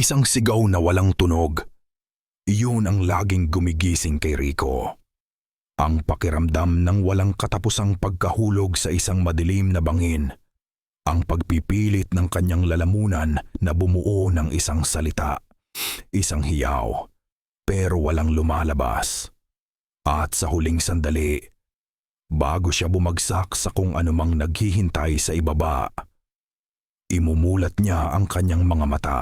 Isang sigaw na walang tunog. Iyon ang laging gumigising kay Rico. Ang pakiramdam ng walang katapusang pagkahulog sa isang madilim na bangin. Ang pagpipilit ng kanyang lalamunan na bumuo ng isang salita. Isang hiyaw, pero walang lumalabas. At sa huling sandali, bago siya bumagsak sa kung anumang naghihintay sa ibaba, imumulat niya ang kanyang mga mata.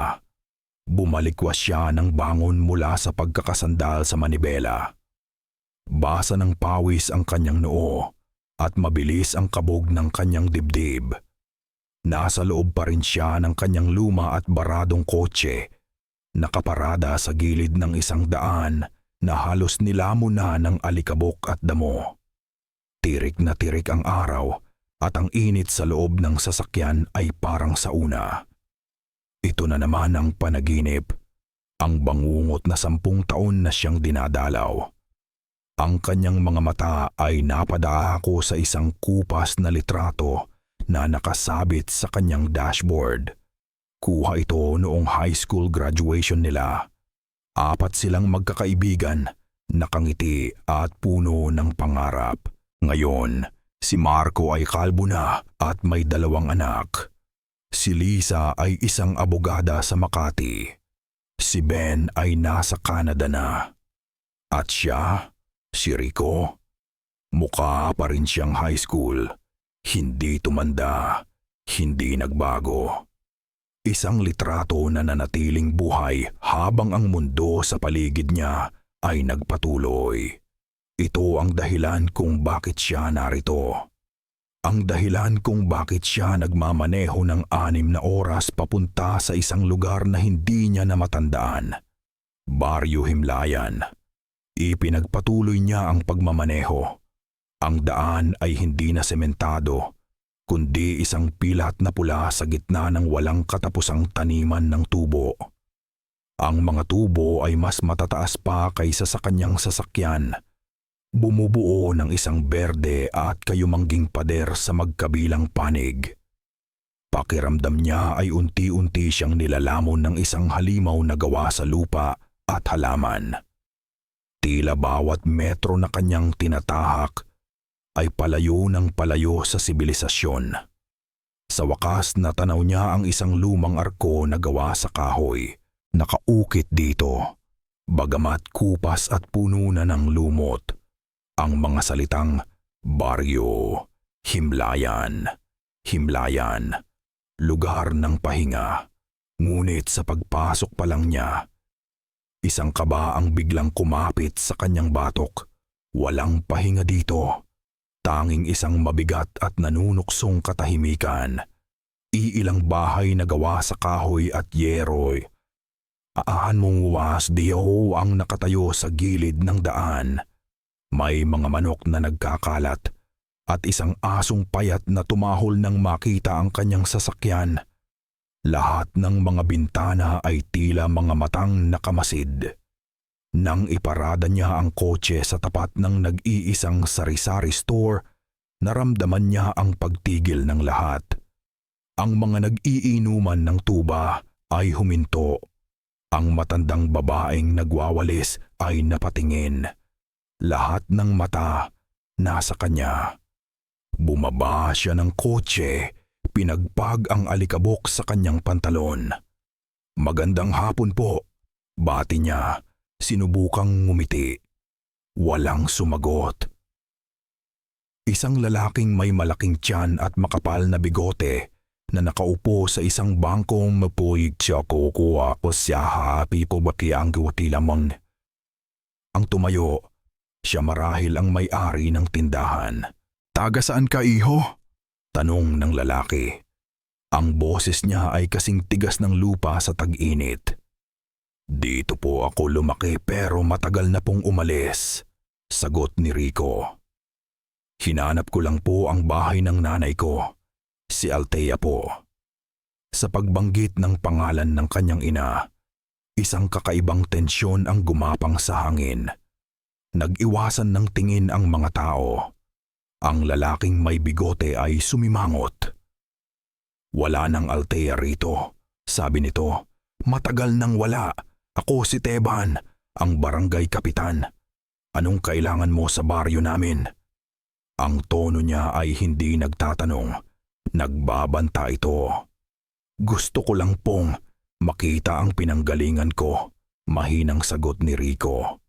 Bumalikwas siya ng bangon mula sa pagkakasandal sa manibela. Basa ng pawis ang kanyang noo at mabilis ang kabog ng kanyang dibdib. Nasa loob pa rin siya ng kanyang luma at baradong kotse, nakaparada sa gilid ng isang daan na halos nilamon na ng alikabok at damo. Tirik na tirik ang araw at ang init sa loob ng sasakyan ay parang sauna. Ito na naman ang panaginip, ang bangungot na 10 taon na siyang dinadalaw. Ang kanyang mga mata ay napadako sa isang kupas na litrato na nakasabit sa kanyang dashboard. Kuha ito noong high school graduation nila. 4 silang magkakaibigan, nakangiti at puno ng pangarap. Ngayon, si Marco ay kalbo na at may 2 anak. Si Lisa ay isang abogada sa Makati. Si Ben ay nasa Canada na. At siya, si Rico, mukha pa rin siyang high school. Hindi tumanda, hindi nagbago. Isang litrato na nanatiling buhay habang ang mundo sa paligid niya ay nagpatuloy. Ito ang dahilan kung bakit siya narito. Ang dahilan kung bakit siya nagmamaneho ng 6 na oras papunta sa isang lugar na hindi niya na matandaan. Baryo Himlayan. Ipinagpatuloy niya ang pagmamaneho. Ang daan ay hindi na sementado, kundi isang pilat na pula sa gitna ng walang katapusang taniman ng tubo. Ang mga tubo ay mas matataas pa kaysa sa kanyang sasakyan. Bumubuo ng isang berde at kayumangging pader sa magkabilang panig. Pakiramdam niya ay unti-unti siyang nilalamon ng isang halimaw na gawa sa lupa at halaman. Tila bawat metro na kanyang tinatahak ay palayo ng palayo sa sibilisasyon. Sa wakas natanaw niya ang isang lumang arko na gawa sa kahoy. Nakaukit dito, bagamat kupas at puno na ng lumot. Ang mga salitang baryo, himlayan, himlayan, lugar ng pahinga. Ngunit sa pagpasok pa lang niya, isang kaba ang biglang kumapit sa kanyang batok. Walang pahinga dito. Tanging isang mabigat at nanunuksong katahimikan. Iilang bahay na gawa sa kahoy at yeroy. Aan mong was diyo ang nakatayo sa gilid ng daan. May mga manok na nagkakalat at isang asong payat na tumahol nang makita ang kanyang sasakyan. Lahat ng mga bintana ay tila mga matang nakamasid. Nang iparada niya ang kotse sa tapat ng nag-iisang sari-sari store, naramdaman niya ang pagtigil ng lahat. Ang mga nag-iinuman ng tuba ay huminto. Ang matandang babaeng nagwawalis ay napatingin. Lahat ng mata nasa kanya. Bumaba siya ng kotse, pinagpag ang alikabok sa kanyang pantalon. "Magandang hapon po," bati niya. Sinubukang ngumiti. Walang sumagot. Isang lalaking may malaking tiyan at makapal na bigote na nakaupo sa isang bangkong mapuig siya kukuha ko siya hapi po baki ang guwati lamang. Ang tumayo, siya marahil ang may-ari ng tindahan. "Taga saan ka, iho?" tanong ng lalaki. Ang boses niya ay kasing tigas ng lupa sa tag-init. "Dito po ako lumaki pero matagal na pong umalis," sagot ni Rico. "Hinanap ko lang po ang bahay ng nanay ko, si Althea po." Sa pagbanggit ng pangalan ng kanyang ina, isang kakaibang tensyon ang gumapang sa hangin. Nag-iwasan ng tingin ang mga tao. Ang lalaking may bigote ay sumimangot. "Wala nang Althea rito," sabi nito. Matagal nang wala. Ako si Teban, ang barangay kapitan. Anong kailangan mo sa baryo namin? Ang tono niya ay hindi nagtatanong. Nagbabanta ito. Gusto ko lang pong makita ang pinanggalingan ko. Mahinang sagot ni Rico.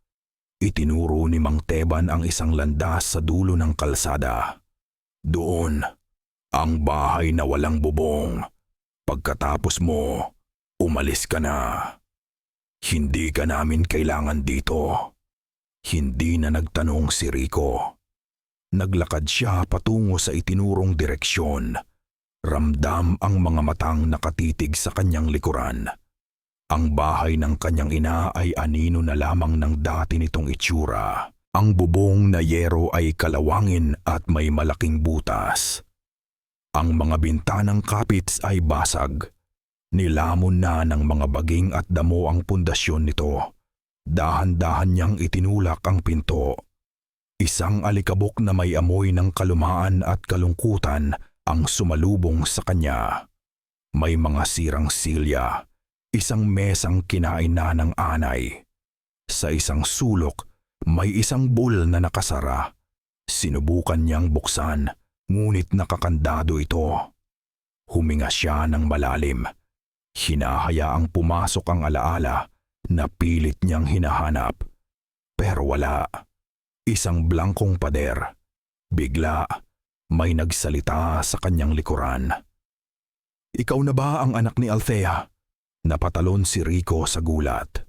Itinuro ni Mang Teban ang isang landas sa dulo ng kalsada. Doon, ang bahay na walang bubong. Pagkatapos mo, umalis ka na. Hindi ka namin kailangan dito. Hindi na nagtanong si Rico. Naglakad siya patungo sa itinurong direksyon. Ramdam ang mga matang nakatitig sa kanyang likuran. Ang bahay ng kanyang ina ay anino na lamang ng dati nitong itsura. Ang bubong na yero ay kalawangin at may malaking butas. Ang mga bintanang kapits ay basag. Nilamon na ng mga baging at damo ang pundasyon nito. Dahan-dahan niyang itinulak ang pinto. Isang alikabok na may amoy ng kalumaan at kalungkutan ang sumalubong sa kanya. May mga sirang silya, isang mesang kinain na ng anay. Sa isang sulok, may isang bowl na nakasara. Sinubukan niyang buksan, ngunit nakakandado ito. Huminga siya ng malalim. Hinahayaang pumasok ang alaala na pilit niyang hinahanap. Pero wala. Isang blangkong pader. Bigla, may nagsalita sa kanyang likuran. Ikaw na ba ang anak ni Althea? Napatalon si Rico sa gulat.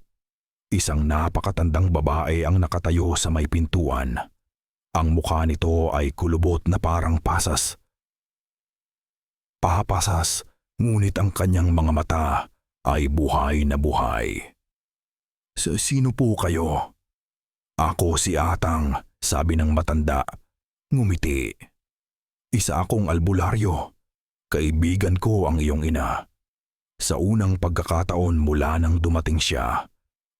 Isang napakatandang babae ang nakatayo sa may pintuan. Ang mukha nito ay kulubot na parang pasas. Papasas, ngunit ang kanyang mga mata ay buhay na buhay. Sino po kayo? Ako si Atang, sabi ng matanda. Ngumiti. Isa akong albularyo. Kaibigan ko ang iyong ina. Sa unang pagkakataon mula nang dumating siya,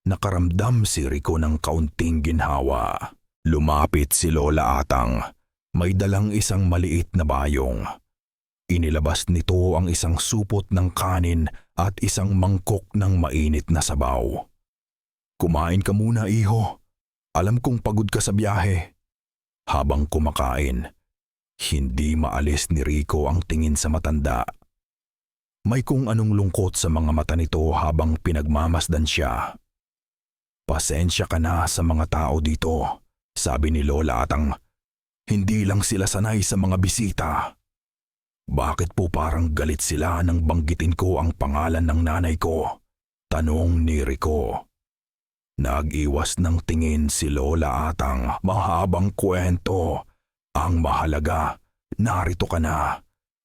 nakaramdam si Rico ng kaunting ginhawa. Lumapit si Lola Atang. May dalang isang maliit na bayong. Inilabas nito ang isang supot ng kanin at isang mangkok ng mainit na sabaw. Kumain ka muna, iho. Alam kong pagod ka sa biyahe. Habang kumakain, hindi maalis ni Rico ang tingin sa matanda. May kung anong lungkot sa mga mata nito habang pinagmamasdan siya. Pasensya ka na sa mga tao dito, sabi ni Lola Atang. Hindi lang sila sanay sa mga bisita. Bakit po parang galit sila nang banggitin ko ang pangalan ng nanay ko? Tanong ni Rico. Nag-iwas ng tingin si Lola Atang. Mahabang kwento. Ang mahalaga, narito ka na.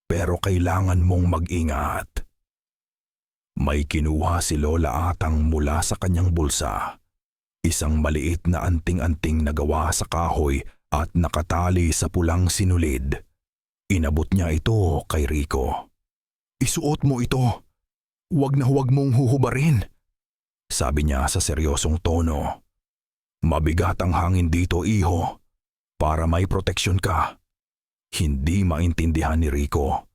Pero kailangan mong mag-ingat. May kinuha si Lola Atang mula sa kanyang bulsa. Isang maliit na anting-anting na gawa sa kahoy at nakatali sa pulang sinulid. Inabot niya ito kay Rico. Isuot mo ito. Huwag na huwag mong huhubarin. Sabi niya sa seryosong tono. Mabigat ang hangin dito, iho. Para may proteksyon ka. Hindi maintindihan ni Rico.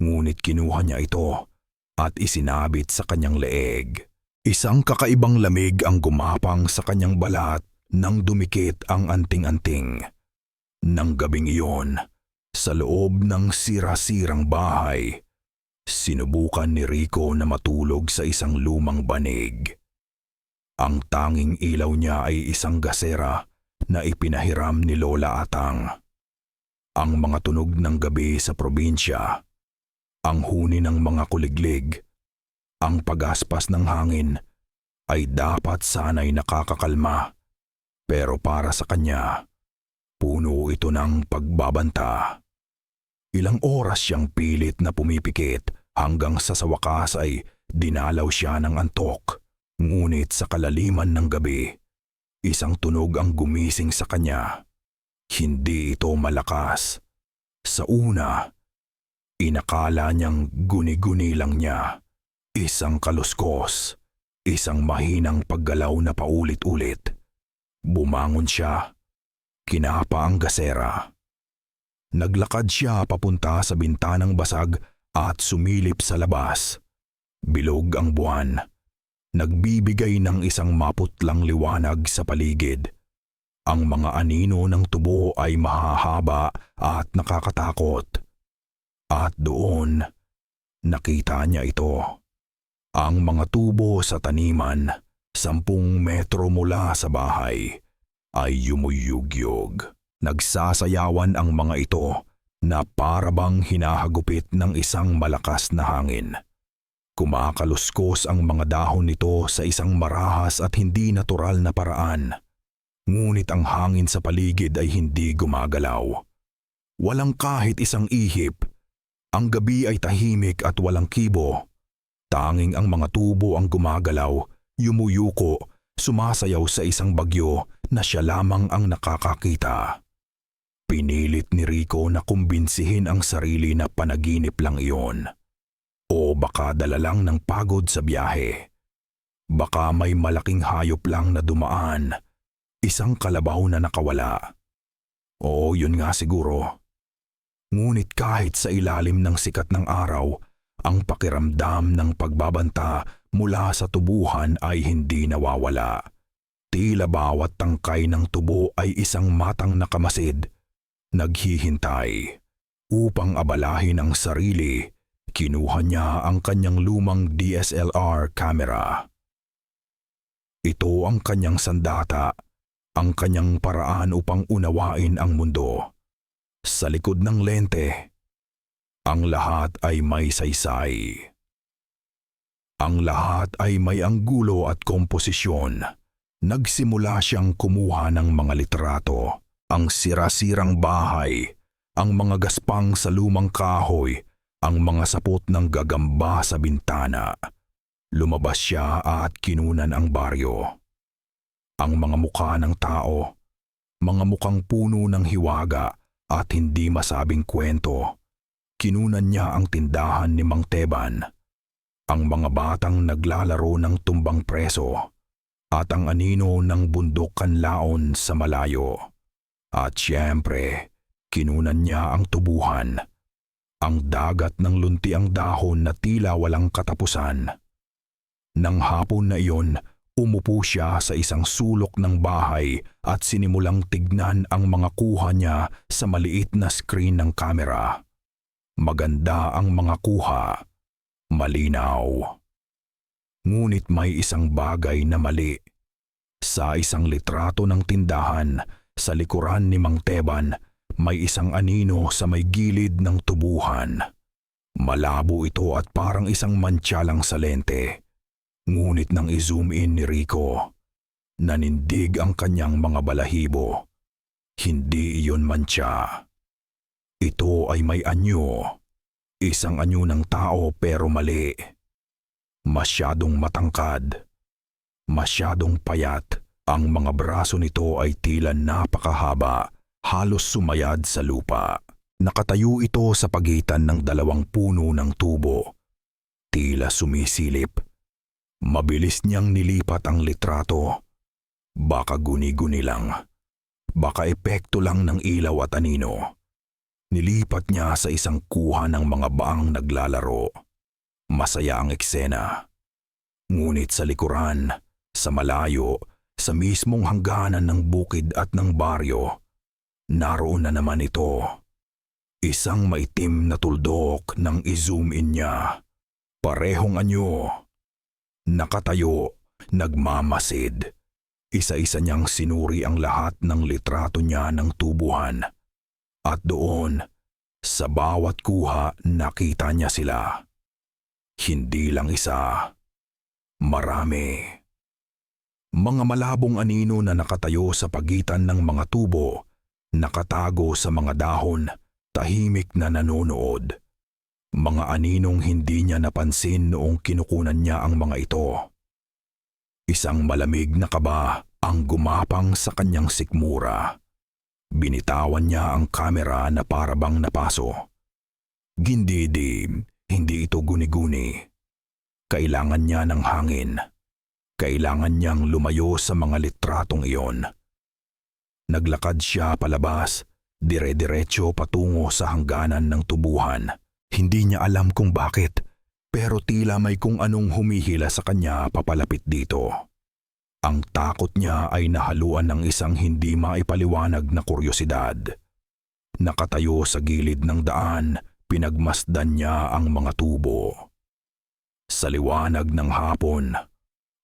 Ngunit kinuha niya ito at isinabit sa kanyang leeg. Isang kakaibang lamig ang gumapang sa kanyang balat nang dumikit ang anting-anting. Nang gabing iyon, sa loob ng sira-sirang bahay, sinubukan ni Rico na matulog sa isang lumang banig. Ang tanging ilaw niya ay isang gasera na ipinahiram ni Lola Atang. Ang mga tunog ng gabi sa probinsya, ang huni ng mga kuliglig, ang pagaspas ng hangin ay dapat sana'y nakakakalma. Pero para sa kanya, puno ito ng pagbabanta. Ilang oras siyang pilit na pumipikit hanggang sa wakas ay dinalaw siya ng antok. Ngunit sa kalaliman ng gabi, isang tunog ang gumising sa kanya. Hindi ito malakas. Sa una, inakala niyang guni-guni lang niya. Isang kaluskos, isang mahinang paggalaw na paulit-ulit. Bumangon siya. Kinapa ang gasera. Naglakad siya papunta sa bintanang basag at sumilip sa labas. Bilog ang buwan. nagbibigay ng isang maputlang liwanag sa paligid. Ang mga anino ng tubo ay mahahaba at nakakatakot. At doon, nakita niya ito. Ang mga tubo sa taniman, 10 metro mula sa bahay, ay yumuyugyog. Nagsasayawan ang mga ito na parabang hinahagupit ng isang malakas na hangin. Kumakaluskos ang mga dahon nito sa isang marahas at hindi natural na paraan. Ngunit ang hangin sa paligid ay hindi gumagalaw. Walang kahit isang ihip. Ang gabi ay tahimik at walang kibo. Tanging ang mga tubo ang gumagalaw, yumuyuko, sumasayaw sa isang bagyo na siya lamang ang nakakakita. Pinilit ni Rico na kumbinsihin ang sarili na panaginip lang iyon. O baka dala lang ng pagod sa biyahe. Baka may malaking hayop lang na dumaan. Isang kalabaw na nakawala. Oo, yun nga siguro. Ngunit kahit sa ilalim ng sikat ng araw, ang pakiramdam ng pagbabanta mula sa tubuhan ay hindi nawawala. Tila bawat tangkay ng tubo ay isang matang nakamasid. Naghihintay. Upang abalahin ang sarili, kinuha niya ang kanyang lumang DSLR camera. Ito ang kanyang sandata, ang kanyang paraan upang unawain ang mundo. Sa likod ng lente, ang lahat ay may saysay. Ang lahat ay may anggulo at komposisyon. Nagsimula siyang kumuha ng mga litrato, ang sirasirang bahay, ang mga gaspang sa lumang kahoy, ang mga sapot ng gagamba sa bintana. Lumabas siya at kinunan ang baryo. Ang mga mukha ng tao, mga mukhang puno ng hiwaga at hindi masabing kwento. Kinunan niya ang tindahan ni Mang Teban, ang mga batang naglalaro ng tumbang preso, at ang anino ng bundok kanlaon sa malayo. At siyempre, kinunan niya ang tubuhan, ang dagat ng luntiang dahon na tila walang katapusan. Nang hapon na iyon, umupo siya sa isang sulok ng bahay at sinimulang tignan ang mga kuha niya sa maliit na screen ng kamera. Maganda ang mga kuha, malinaw. Ngunit may isang bagay na mali. Sa isang litrato ng tindahan, sa likuran ni Mang Teban, may isang anino sa may gilid ng tubuhan. Malabo ito at parang isang mantsa lang sa lente. Ngunit nang i-zoom in ni Rico, nanindig ang kanyang mga balahibo. Hindi iyon mantsa. Ito ay may anyo. Isang anyo ng tao pero mali. Masyadong matangkad. Masyadong payat. Ang mga braso nito ay tila napakahaba, halos sumayad sa lupa. Nakatayo ito sa pagitan ng 2 puno ng tubo. Tila sumisilip. Mabilis niyang nilipat ang litrato. Baka guni-guni lang. Baka epekto lang ng ilaw at anino. Nilipat niya sa isang kuha ng mga baang naglalaro. Masaya ang eksena. Ngunit sa likuran, sa malayo, sa mismong hangganan ng bukid at ng baryo, naroon na naman ito. Isang maitim na tuldok nang i-zoom in niya. Parehong anyo. Nakatayo, nagmamasid. Isa-isa niyang sinuri ang lahat ng litrato niya ng tubuhan. At doon, sa bawat kuha, nakita niya sila. Hindi lang isa. Marami. Mga malabong anino na nakatayo sa pagitan ng mga tubo, nakatago sa mga dahon, tahimik na nanonood. Mga aninong hindi niya napansin noong kinukunan niya ang mga ito. Isang malamig na kaba ang gumapang sa kanyang sikmura. Binitawan niya ang kamera na parabang napaso. Gindidi, hindi ito guni-guni. Kailangan niya ng hangin. Kailangan niyang lumayo sa mga litratong iyon. Naglakad siya palabas, dire-diretso patungo sa hangganan ng tubuhan. Hindi niya alam kung bakit. pero tila may kung anong humihila sa kanya papalapit dito. Ang takot niya ay nahaluan ng isang hindi maipaliwanag na kuryosidad. Nakatayo sa gilid ng daan, pinagmasdan niya ang mga tubo. Sa liwanag ng hapon,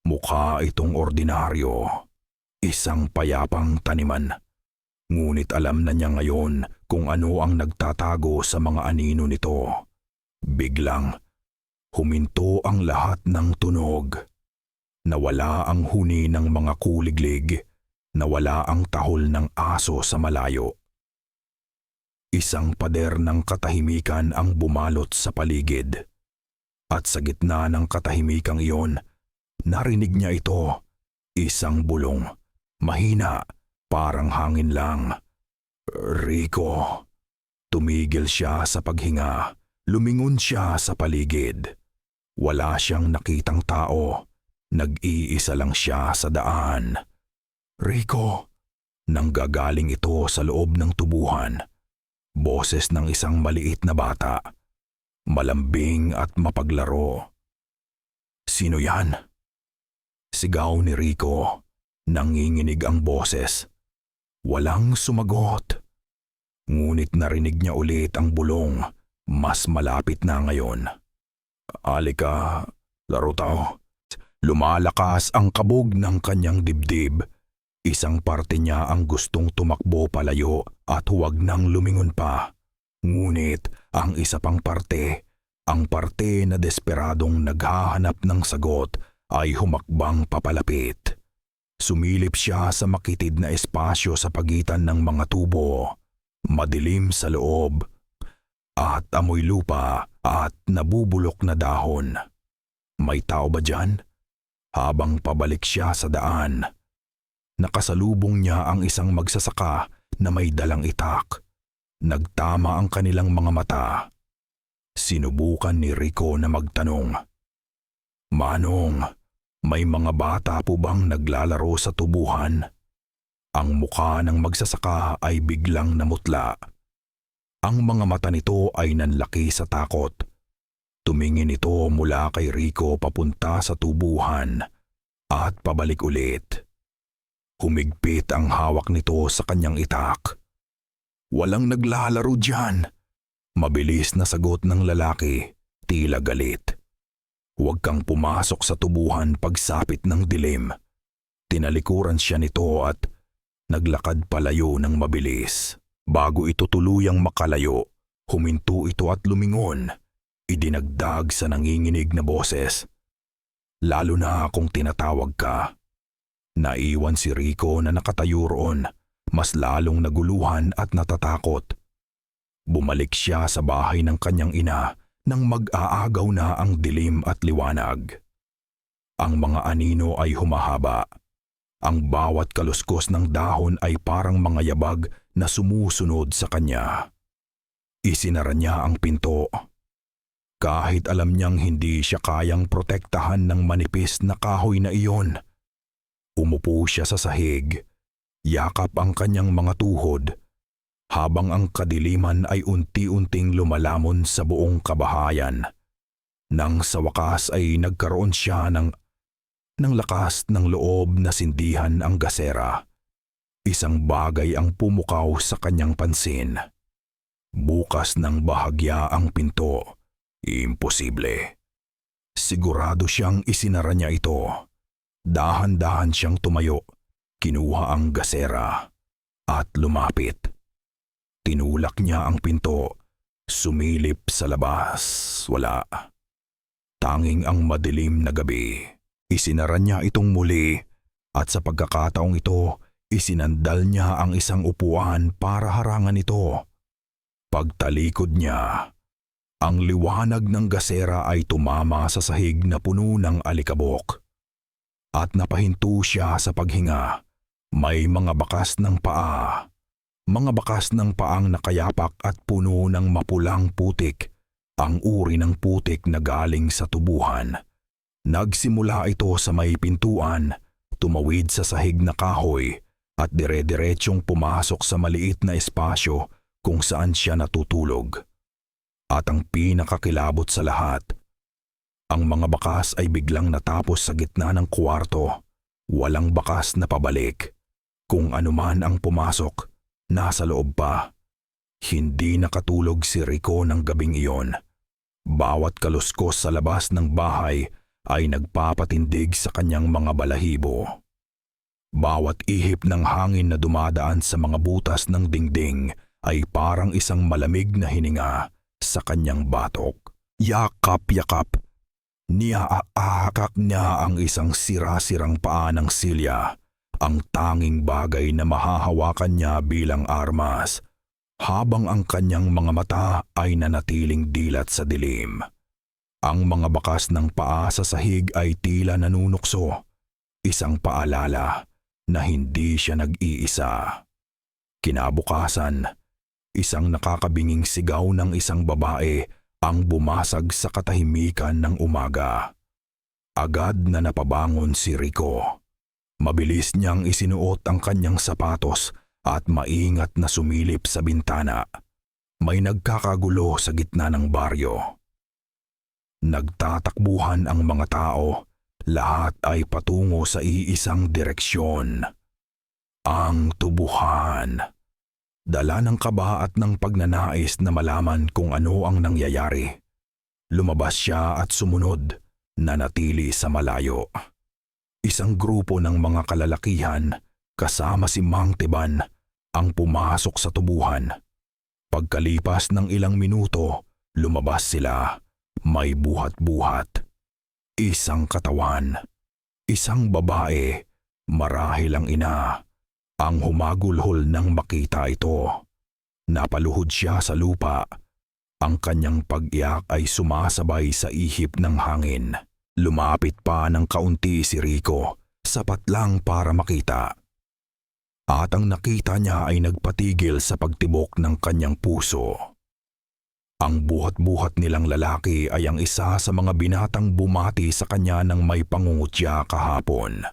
mukha itong ordinaryo, isang payapang taniman. Ngunit alam na niya ngayon kung ano ang nagtatago sa mga anino nito. Biglang, huminto ang lahat ng tunog. Nawala ang huni ng mga kuliglig, nawala ang tahol ng aso sa malayo. Isang pader ng katahimikan ang bumalot sa paligid. At sa gitna ng katahimikang iyon, narinig niya ito, isang bulong, mahina, parang hangin lang. Rico. Tumigil siya sa paghinga, lumingon siya sa paligid. Wala siyang nakitang tao, nag-iisa lang siya sa daan. Rico. Nanggagaling ito sa loob ng tubuhan. Boses ng isang maliit na bata. Malambing at mapaglaro. Sino yan? Sigaw ni Rico. Nanginginig ang boses. Walang sumagot. Ngunit narinig niya ulit ang bulong. Mas malapit na ngayon. Alika, laro tao. Lumalakas ang kabog ng kanyang dibdib. Isang parte niya ang gustong tumakbo palayo at huwag nang lumingon pa. Ngunit ang isa pang parte, ang parte na desperadong naghahanap ng sagot ay humakbang papalapit. Sumilip siya sa makitid na espasyo sa pagitan ng mga tubo, madilim sa loob, at amoy lupa at nabubulok na dahon. May tao ba dyan? Habang pabalik siya sa daan, nakasalubong niya ang isang magsasaka na may dalang itak. Nagtama ang kanilang mga mata. Sinubukan ni Rico na magtanong, Manong, may mga bata po bang naglalaro sa tubuhan? Ang mukha ng magsasaka ay biglang namutla. Ang mga mata nito ay nanlaki sa takot. Tumingin ito mula kay Rico papunta sa tubuhan at pabalik ulit. Humigpit ang hawak nito sa kanyang itak. Walang naglalaro diyan. Mabilis na sagot ng lalaki, tila galit. Huwag kang pumasok sa tubuhan pagsapit ng dilim. Tinalikuran siya nito at naglakad palayo ng mabilis. Bago ito tuluyang makalayo, huminto ito at lumingon. Idinagdag sa nanginginig na boses. Lalo na kung tinatawag ka. Naiwan si Rico na nakatayo roon, mas lalong naguluhan at natatakot. Bumalik siya sa bahay ng kanyang ina nang mag-aagaw na ang dilim at liwanag. Ang mga anino ay humahaba. Ang bawat kaluskos ng dahon ay parang mga yabag na sumusunod sa kanya. Isinara niya ang pinto. Kahit alam niyang hindi siya kayang protektahan ng manipis na kahoy na iyon. Umupo siya sa sahig, yakap ang kanyang mga tuhod, habang ang kadiliman ay unti-unting lumalamon sa buong kabahayan. Nang sa wakas ay nagkaroon siya ng lakas ng loob na sindihan ang gasera. Isang bagay ang pumukaw sa kanyang pansin. Bukas ng bahagya ang pinto. Imposible. Sigurado siyang isinara niya ito. Dahan-dahan siyang tumayo, kinuha ang gasera, at lumapit. Tinulak niya ang pinto, sumilip sa labas, wala. Tanging ang madilim na gabi. Isinara niya itong muli, at sa pagkakataong ito, isinandal niya ang isang upuan para harangan ito. Pagtalikod niya, ang liwanag ng gasera ay tumama sa sahig na puno ng alikabok. At napahinto siya sa paghinga. May mga bakas ng paa. Mga bakas ng paang nakayapak at puno ng mapulang putik. Ang uri ng putik na galing sa tubuhan. Nagsimula ito sa may pintuan, tumawid sa sahig na kahoy at dire-diretsong pumasok sa maliit na espasyo kung saan siya natutulog. At ang pinakakilabot sa lahat, Ang mga bakas ay biglang natapos sa gitna ng kwarto. Walang bakas na pabalik. Kung anuman ang pumasok, nasa loob pa. Hindi nakatulog si Rico ng gabing iyon. Bawat kaluskos sa labas ng bahay ay nagpapatindig sa kanyang mga balahibo. Bawat ihip ng hangin na dumadaan sa mga butas ng dingding ay parang isang malamig na hininga sa kanyang batok. Yakap-yakap. Niaahakak niya ang isang sira-sirang paa ng Silya, ang tanging bagay na mahahawakan niya bilang armas, habang ang kanyang mga mata ay nanatiling dilat sa dilim. Ang mga bakas ng paa sa sahig ay tila nanunukso, isang paalala na hindi siya nag-iisa. Kinabukasan, isang nakakabinging sigaw ng isang babae ang bumasag sa katahimikan ng umaga. Agad na napabangon si Rico. Mabilis niyang isinuot ang kanyang sapatos at maingat na sumilip sa bintana. May nagkakagulo sa gitna ng baryo. Nagtatakbuhan ang mga tao, lahat ay patungo sa iisang direksyon. Ang tubuhan. Dala ng kaba at ng pagnanais na malaman kung ano ang nangyayari. Lumabas siya at sumunod, nanatili sa malayo. Isang grupo ng mga kalalakihan, kasama si Mang Teban, ang pumasok sa tubuhan. Pagkalipas ng ilang minuto, lumabas sila, may buhat-buhat. Isang katawan, isang babae, marahil ang ina. Ang humagulhol nang makita ito. Napaluhod siya sa lupa. Ang kanyang pag-iyak ay sumasabay sa ihip ng hangin. Lumapit pa ng kaunti si Rico, sapat lang para makita. At ang nakita niya ay nagpatigil sa pagtibok ng kanyang puso. Ang buhat-buhat nilang lalaki ay ang isa sa mga binatang bumati sa kanya ng may pangungutya kahapon.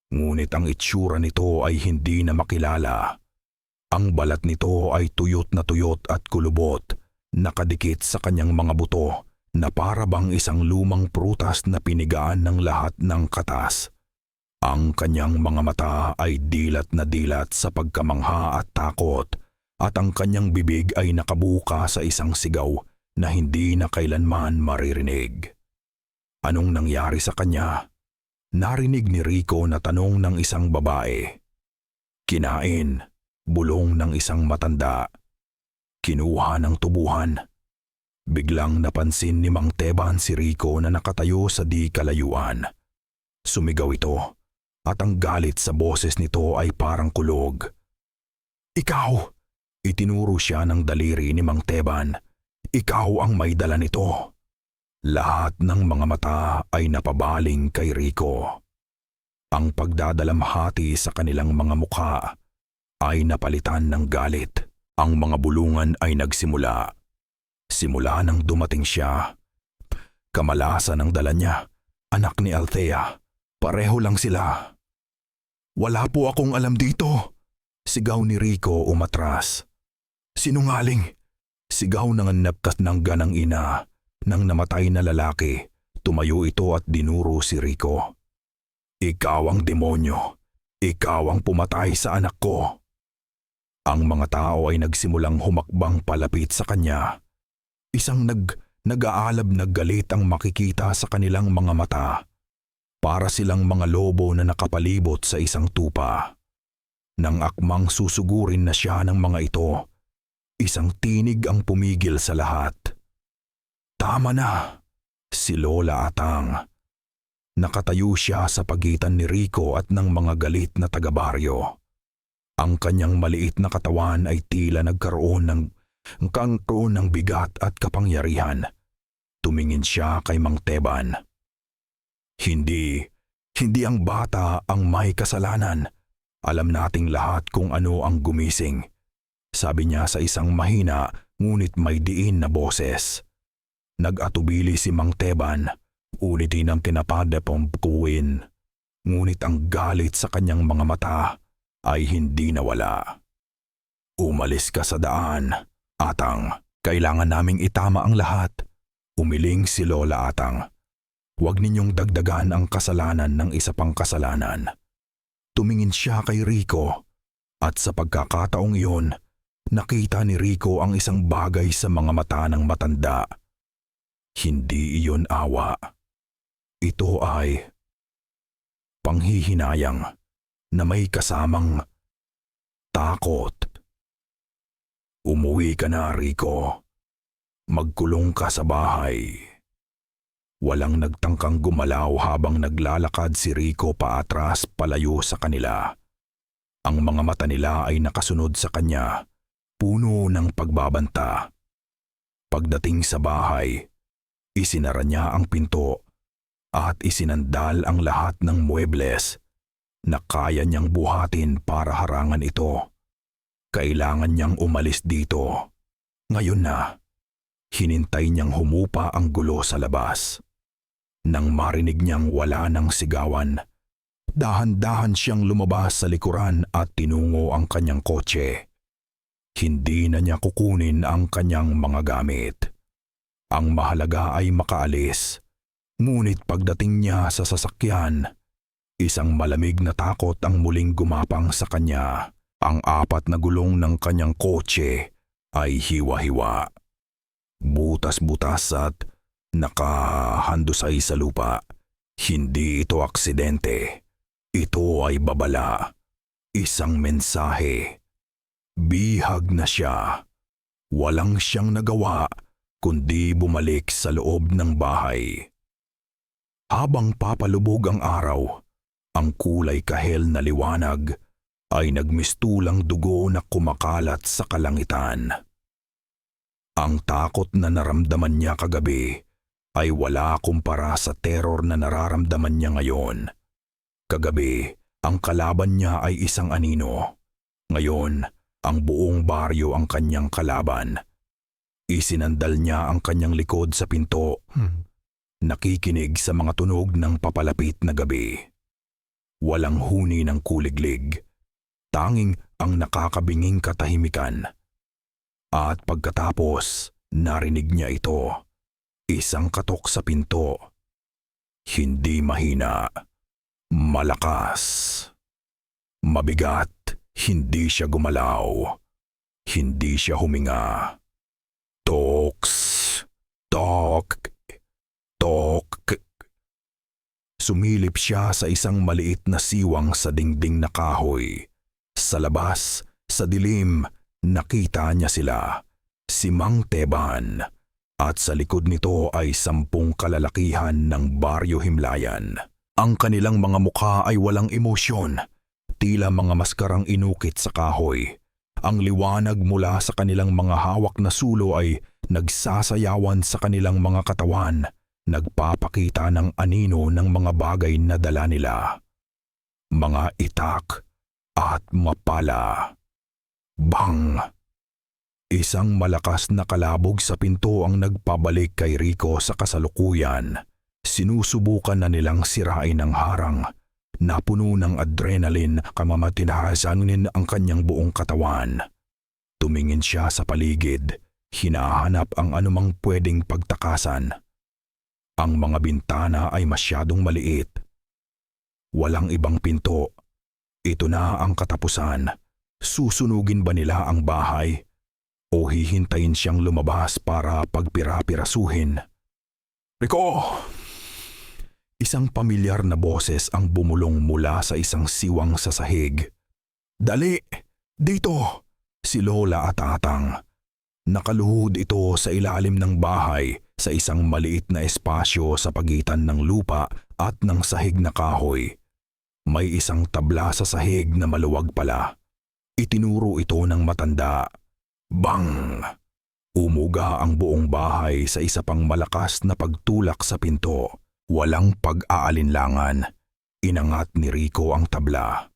Ngunit ang itsura nito ay hindi na makilala. Ang balat nito ay tuyot at kulubot, nakadikit sa kanyang mga buto na para bang isang lumang prutas na pinigaan ng lahat ng katas. Ang kanyang mga mata ay dilat na dilat sa pagkamangha at takot, at ang kanyang bibig ay nakabuka sa isang sigaw na hindi na kailanman maririnig. Anong nangyari sa kanya? Narinig ni Rico na tanong ng isang babae. Kinain, bulong ng isang matanda. Kinuha ng tubuhan. Biglang napansin ni Mang Teban si Rico na nakatayo sa di kalayuan. Sumigaw ito, at ang galit sa boses nito ay parang kulog. Ikaw! Itinuro siya ng daliri ni Mang Teban. Ikaw ang may dala nito. Lahat ng mga mata ay napabaling kay Rico. Ang pagdadalamhati sa kanilang mga mukha ay napalitan ng galit. Ang mga bulungan ay nagsimula. Simula nang dumating siya. Kamalasan ang dala niya, anak ni Althea. Pareho lang sila. Wala po akong alam dito. Sigaw ni Rico umatras. Sinungaling. Sigaw ng napkas ng ganang ina. Nang namatay na lalaki, tumayo ito at dinuro si Rico. Ikaw ang demonyo. Ikaw ang pumatay sa anak ko. Ang mga tao ay nagsimulang humakbang palapit sa kanya. Isang nag-aalab na galit ang makikita sa kanilang mga mata. Para silang mga lobo na nakapalibot sa isang tupa. Nang akmang susugurin na siya ng mga ito, isang tinig ang pumigil sa lahat. Tama na, si Lola Atang. Nakatayo siya sa pagitan ni Rico at ng mga galit na taga-baryo. Ang kanyang maliit na katawan ay tila nagkaroon ng bigat at kapangyarihan. Tumingin siya kay Mang Teban. Hindi ang bata ang may kasalanan. Alam nating lahat kung ano ang gumising. Sabi niya sa isang mahina ngunit may diin na boses. Nag-atubili si Mang Teban, ulitin ang tinapadapompuin. Ngunit ang galit sa kanyang mga mata ay hindi nawala. Umalis ka sa daan, Atang. Kailangan naming itama ang lahat. Umiling si Lola Atang. Huwag ninyong dagdagan ang kasalanan ng isa pang kasalanan. Tumingin siya kay Rico at sa pagkakataong iyon, nakita ni Rico ang isang bagay sa mga mata ng matanda. Hindi iyon awa. Ito ay panghihinayang na may kasamang takot. Umuwi ka na, Rico. Magkulong ka sa bahay. Walang nagtangkang gumalaw habang naglalakad si Rico paatras palayo sa kanila. Ang mga mata nila ay nakasunod sa kanya, puno ng pagbabanta. Pagdating sa bahay, isinara niya ang pinto at isinandal ang lahat ng muebles na kaya niyang buhatin para harangan ito. Kailangan niyang umalis dito. Ngayon na, hinintay niyang humupa ang gulo sa labas. Nang marinig niyang wala ng sigawan, dahan-dahan siyang lumabas sa likuran at tinungo ang kanyang kotse. Hindi na niya kukunin ang kanyang mga gamit. Ang mahalaga ay makaalis. Ngunit pagdating niya sa sasakyan, isang malamig na takot ang muling gumapang sa kanya. Ang 4 na gulong ng kanyang kotse ay hiwa-hiwa. Butas-butas at nakahandusay sa lupa. Hindi ito aksidente. Ito ay babala. Isang mensahe. Bihag na siya. Walang siyang nagawa kundi bumalik sa loob ng bahay. Habang papalubog ang araw, ang kulay kahel na liwanag ay nagmistulang dugo na kumakalat sa kalangitan. Ang takot na naramdaman niya kagabi ay wala kumpara sa terror na nararamdaman niya ngayon. Kagabi, ang kalaban niya ay isang anino. Ngayon, ang buong baryo ang kanyang kalaban. Isinandal niya ang kanyang likod sa pinto, nakikinig sa mga tunog ng papalapit na gabi. Walang huni ng kuliglig. Tanging ang nakakabinging katahimikan. At pagkatapos, narinig niya ito. Isang katok sa pinto. Hindi mahina. Malakas. Mabigat. Hindi siya gumalaw. Hindi siya huminga. Toks. Tok. Tok. Sumilip siya sa isang maliit na siwang sa dingding na kahoy. Sa labas, sa dilim, nakita niya sila, si Mang Teban, at sa likod nito ay 10 kalalakihan ng Baryo Himlayan. Ang kanilang mga mukha ay walang emosyon, tila mga maskarang inukit sa kahoy. Ang liwanag mula sa kanilang mga hawak na sulo ay nagsasayawan sa kanilang mga katawan, nagpapakita ng anino ng mga bagay na dala nila. Mga itak at mapala. Bang! Isang malakas na kalabog sa pinto ang nagpabalik kay Rico sa kasalukuyan. Sinusubukan na nilang sirain ang harang. Napuno ng adrenaline, kamamatinahasanin ang kanyang buong katawan. Tumingin siya sa paligid, hinahanap ang anumang pwedeng pagtakasan. Ang mga bintana ay masyadong maliit. Walang ibang pinto. Ito na ang katapusan. Susunugin ba nila ang bahay? O hihintayin siyang lumabas para pagpira-pirasuhin? Rico! Isang pamilyar na boses ang bumulong mula sa isang siwang sa sahig. Dali! Dito! Si Lola at Atang. Nakaluhod ito sa ilalim ng bahay sa isang maliit na espasyo sa pagitan ng lupa at ng sahig na kahoy. May isang tabla sa sahig na maluwag pala. Itinuro ito ng matanda. Bang! Umuga ang buong bahay sa isa pang malakas na pagtulak sa pinto. Walang pag-aalinlangan. Inangat ni Rico ang tabla.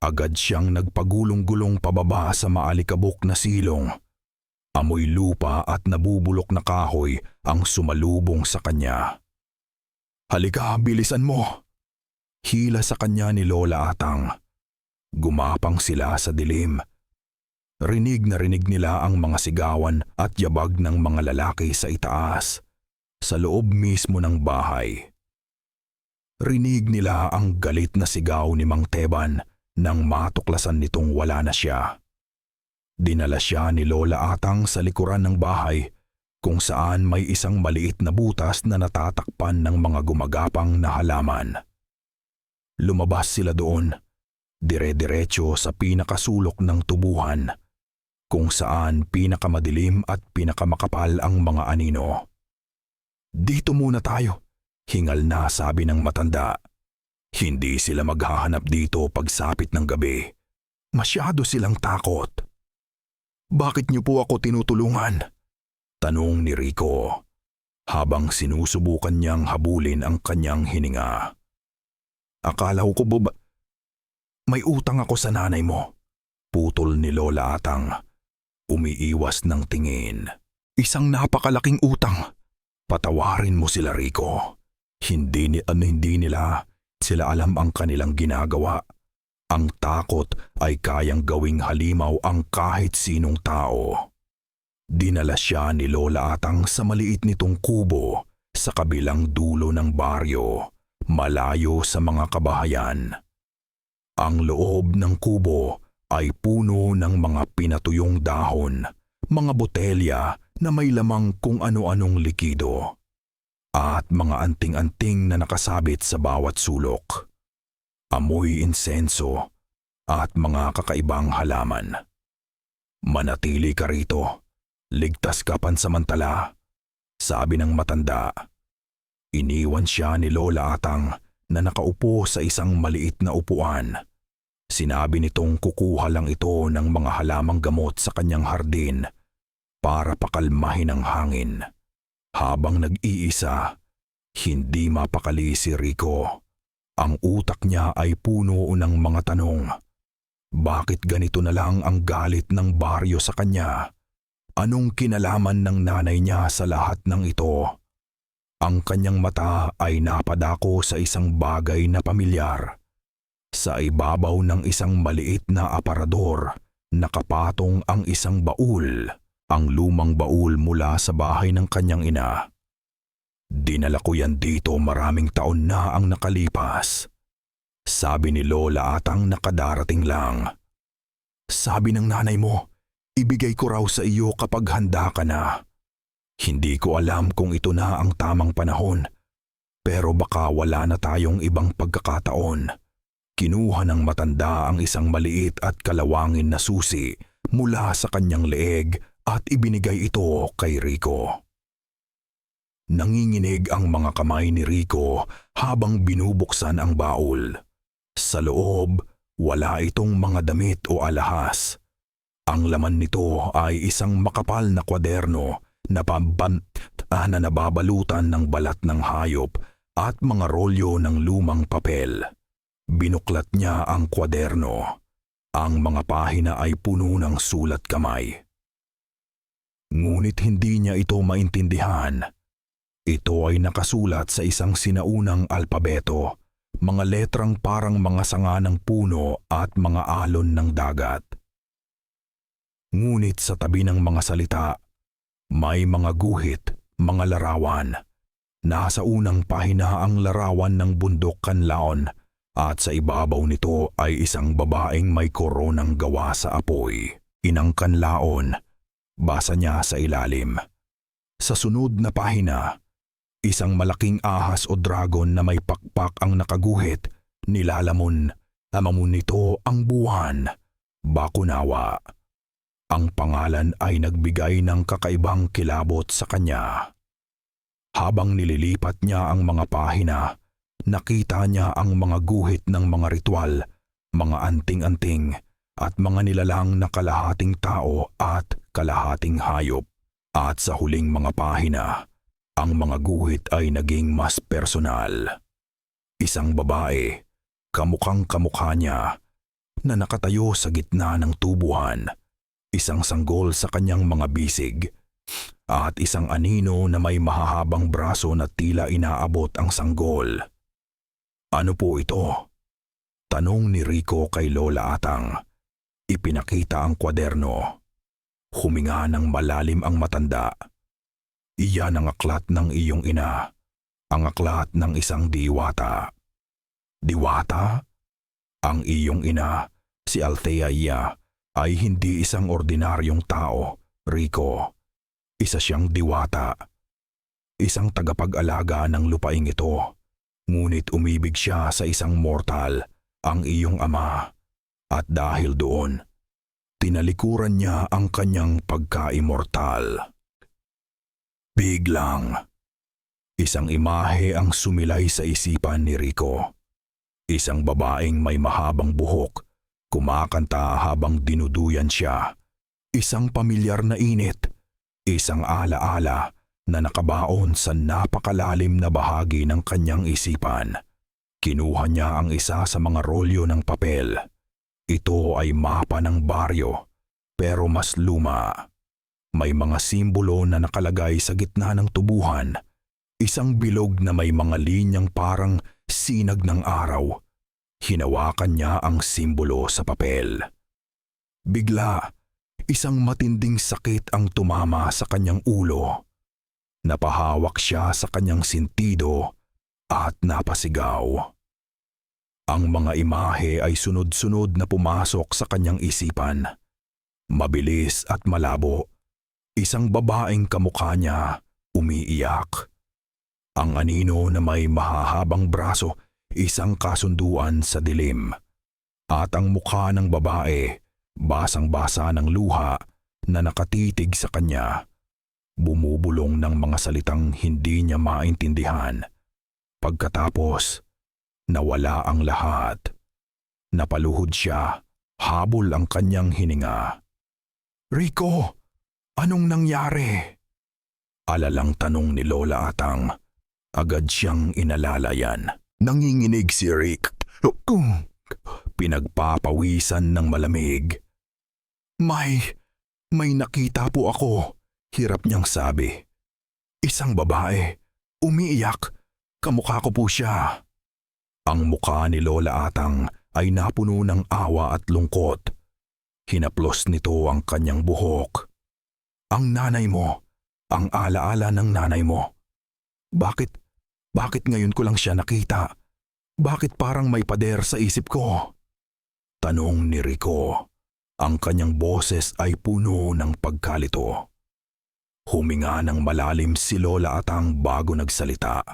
Agad siyang nagpagulong-gulong pababa sa maalikabok na silong. Amoy lupa at nabubulok na kahoy ang sumalubong sa kanya. Halika, bilisan mo! Hila sa kanya ni Lola Atang. Gumapang sila sa dilim. Rinig na rinig nila ang mga sigawan at yabag ng mga lalaki sa itaas. sa loob mismo ng bahay. Rinig nila ang galit na sigaw ni Mang Teban nang matuklasan nitong wala na siya. Dinala siya ni Lola Atang sa likuran ng bahay kung saan may isang maliit na butas na natatakpan ng mga gumagapang na halaman. Lumabas sila doon, dire-diretso sa pinakasulok ng tubuhan, kung saan pinakamadilim at pinakamakapal ang mga anino. "Dito muna tayo," hingal na sabi ng matanda. Hindi sila maghahanap dito pagsapit ng gabi. Masyado silang takot. "Bakit niyo po ako tinutulungan?" tanong ni Rico, habang sinusubukan niyang habulin ang kanyang hininga. "Akala ko ba may utang ako sa nanay mo?" putol ni Lola Atang, umiiwas ng tingin. "Isang napakalaking utang. Patawarin mo sila, Rico. Hindi nila sila alam ang kanilang ginagawa. Ang takot ay kayang gawing halimaw ang kahit sinong tao." Dinala siya ni Lola Atang sa maliit nitong kubo sa kabilang dulo ng baryo, malayo sa mga kabahayan. Ang loob ng kubo ay puno ng mga pinatuyong dahon, mga botelya na may lamang kung ano-anong likido, at mga anting-anting na nakasabit sa bawat sulok. Amoy insenso at mga kakaibang halaman. "Manatili ka rito. Ligtas ka pansamantala," sabi ng matanda. Iniwan siya ni Lola Atang na nakaupo sa isang maliit na upuan. Sinabi nitong kukuha lang ito ng mga halamang gamot sa kanyang hardin para pakalmahin ang hangin. Habang nag-iisa, hindi mapakali si Rico. Ang utak niya ay puno ng mga tanong. Bakit ganito na lang ang galit ng baryo sa kanya? Anong kinalaman ng nanay niya sa lahat ng ito? Ang kanyang mata ay napadako sa isang bagay na pamilyar. Sa ibabaw ng isang maliit na aparador, nakapatong ang isang baul, ang lumang baul mula sa bahay ng kanyang ina. "Dinala ko yan dito maraming taon na ang nakalipas," sabi ni Lola Atang nakadarating lang. "Sabi ng nanay mo, ibigay ko raw sa iyo kapag handa ka na. Hindi ko alam kung ito na ang tamang panahon, pero baka wala na tayong ibang pagkakataon." Kinuha ng matanda ang isang maliit at kalawangin na susi mula sa kanyang leeg at ibinigay ito kay Rico. Nanginginig ang mga kamay ni Rico habang binubuksan ang baul. Sa loob, wala itong mga damit o alahas. Ang laman nito ay isang makapal na kwaderno na nababalutan ng balat ng hayop at mga rolyo ng lumang papel. Binuklat niya ang kwaderno. Ang mga pahina ay puno ng sulat kamay. Ngunit hindi niya ito maintindihan. Ito ay nakasulat sa isang sinaunang alpabeto, mga letrang parang mga sanga ng puno at mga alon ng dagat. Ngunit sa tabi ng mga salita, may mga guhit, mga larawan. Nasa unang pahina ang larawan ng bundok Kanlaon at sa ibabaw nito ay isang babaeng may koronang gawa sa apoy. "Inang Kanlaon," basa niya sa ilalim. Sa sunod na pahina, isang malaking ahas o dragon na may pakpak ang nakaguhit, nilalamon. Amamon nito ang buwan, Bakunawa. Ang pangalan ay nagbigay ng kakaibang kilabot sa kanya. Habang nililipat niya ang mga pahina, nakita niya ang mga guhit ng mga ritual, mga anting-anting at mga nilalang na kalahating tao at kalahating hayop. At sa huling mga pahina, ang mga guhit ay naging mas personal. Isang babae, kamukhang kamukha niya, na nakatayo sa gitna ng tubuhan, isang sanggol sa kanyang mga bisig, at isang anino na may mahahabang braso na tila inaabot ang sanggol. "Ano po ito?" tanong ni Rico kay Lola Atang. Ipinakita ang kwaderno. Huminga ng malalim ang matanda. Iyan ang aklat ng iyong ina, ang aklat ng isang diwata. Diwata? Ang iyong ina, si Althea, ay hindi isang ordinaryong tao, Rico. Isa siyang diwata. Isang tagapag-alaga ng lupaing ito. Ngunit umibig siya sa isang mortal, ang iyong ama. At dahil doon, tinalikuran niya ang kanyang pagka-immortal. Biglang, isang imahe ang sumilay sa isipan ni Rico. Isang babaeng may mahabang buhok, kumakanta habang dinuduyan siya. Isang pamilyar na init, isang alaala na nakabaon sa napakalalim na bahagi ng kanyang isipan. Kinuha niya ang isa sa mga rolyo ng papel. Ito ay mapa ng baryo, pero mas luma. May mga simbolo na nakalagay sa gitna ng tubuhan. Isang bilog na may mga linyang parang sinag ng araw. Hinawakan niya ang simbolo sa papel. Bigla, isang matinding sakit ang tumama sa kanyang ulo. Napahawak siya sa kanyang sentido at napasigaw. Ang mga imahe ay sunod-sunod na pumasok sa kanyang isipan. Mabilis at malabo. Isang babaeng kamukha niya umiiyak. Ang anino na may mahahabang braso, isang kasunduan sa dilim. At ang mukha ng babae, basang-basa ng luha na nakatitig sa kanya. Bumubulong ng mga salitang hindi niya maintindihan. Pagkatapos, nawala ang lahat. Napaluhod siya, habol ang kanyang hininga. Rico, anong nangyari? Alalang tanong ni Lola Atang. Agad siyang inalalayan. Nanginginig si Rick. Pinagpapawisan ng malamig. May nakita po ako, hirap niyang sabi. Isang babae, umiiyak, kamukha ko po siya. Ang mukha ni Lola Atang ay napuno ng awa at lungkot. Hinaplos nito ang kanyang buhok. Ang nanay mo, ang alaala ng nanay mo. Bakit ngayon ko lang siya nakita? Bakit parang may pader sa isip ko? Tanong ni Rico. Ang kanyang boses ay puno ng pagkalito. Huminga ng malalim si Lola Atang bago nagsalita.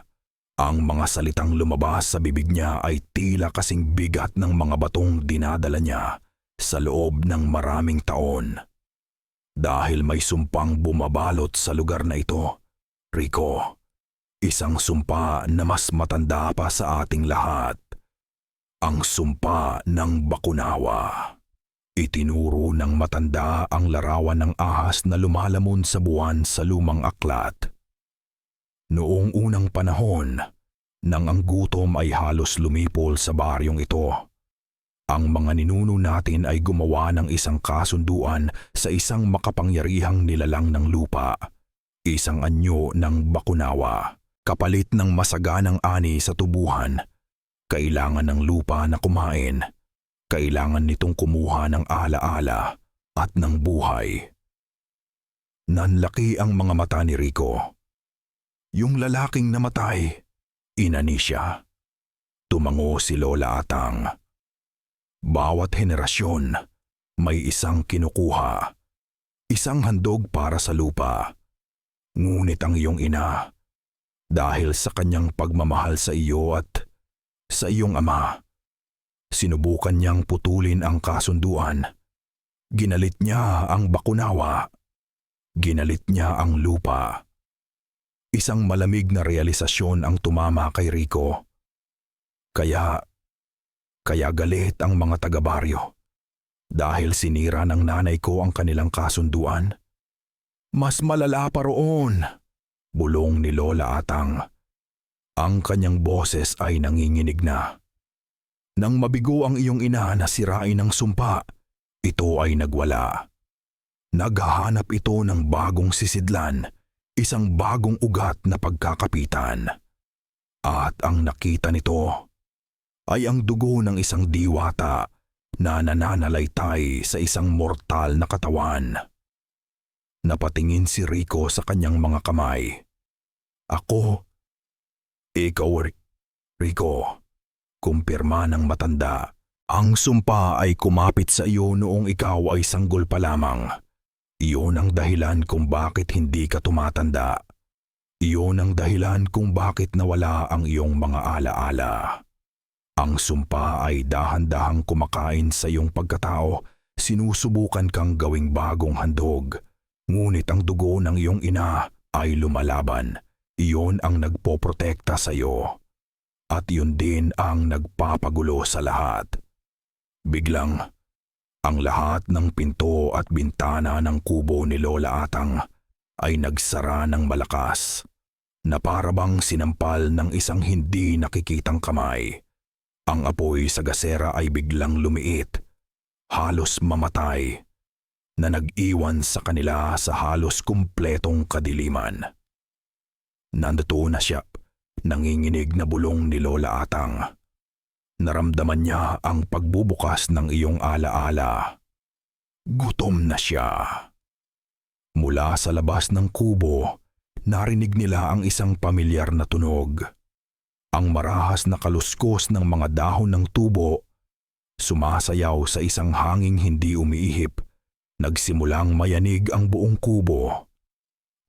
Ang mga salitang lumabas sa bibig niya ay tila kasing bigat ng mga batong dinadala niya sa loob ng maraming taon. Dahil may sumpang bumabalot sa lugar na ito, Rico, isang sumpa na mas matanda pa sa ating lahat. Ang sumpa ng Bakunawa. Itinuro ng matanda ang larawan ng ahas na lumalamon sa buwan sa lumang aklat. Noong unang panahon, nang ang gutom ay halos lumipol sa baryong ito, ang mga ninuno natin ay gumawa ng isang kasunduan sa isang makapangyarihang nilalang ng lupa, isang anyo ng Bakunawa. Kapalit ng masaganang ani sa tubuhan, kailangan ng lupa na kumain, kailangan nitong kumuha ng alaala at ng buhay. Nanlaki ang mga mata ni Rico. Yung lalaking namatay, inani siya. Tumango si Lola Atang. Bawat henerasyon, may isang kinukuha. Isang handog para sa lupa. Ngunit ang iyong ina, dahil sa kanyang pagmamahal sa iyo at sa iyong ama, sinubukan niyang putulin ang kasunduan. Ginalit niya ang Bakunawa. Ginalit niya ang lupa. Isang malamig na realisasyon ang tumama kay Rico. Kaya galit ang mga taga-baryo. Dahil sinira ng nanay ko ang kanilang kasunduan. Mas malala pa roon, bulong ni Lola Atang. Ang kanyang boses ay nanginginig na. Nang mabigo ang iyong ina na sirain ng sumpa, ito ay nagwala. Naghahanap ito ng bagong sisidlan, isang bagong ugat na pagkakapitan. At ang nakita nito ay ang dugo ng isang diwata na nananalaytay sa isang mortal na katawan. Napatingin si Rico sa kanyang mga kamay. Ako? Ikaw, Rico. Kumpirma ng matanda. Ang sumpa ay kumapit sa iyo noong ikaw ay sanggol pa lamang. Iyon ang dahilan kung bakit hindi ka tumatanda. Iyon ang dahilan kung bakit nawala ang iyong mga alaala. Ang sumpa ay dahan-dahang kumakain sa iyong pagkatao. Sinusubukan kang gawing bagong handog. Ngunit ang dugo ng iyong ina ay lumalaban. Iyon ang nagpoprotekta sa iyo. At yun din ang nagpapagulo sa lahat. Biglang, ang lahat ng pinto at bintana ng kubo ni Lola Atang ay nagsara ng malakas, na parabang sinampal ng isang hindi nakikitang kamay. Ang apoy sa gasera ay biglang lumiit, halos mamatay, na nag-iwan sa kanila sa halos kumpletong kadiliman. Nandito na siya, nanginginig na bulong ni Lola Atang. Naramdaman niya ang pagbubukas ng iyong alaala. Gutom na siya. Mula sa labas ng kubo, narinig nila ang isang pamilyar na tunog. Ang marahas na kaluskos ng mga dahon ng tubo, sumasayaw sa isang hanging hindi umiihip, nagsimulang mayanig ang buong kubo.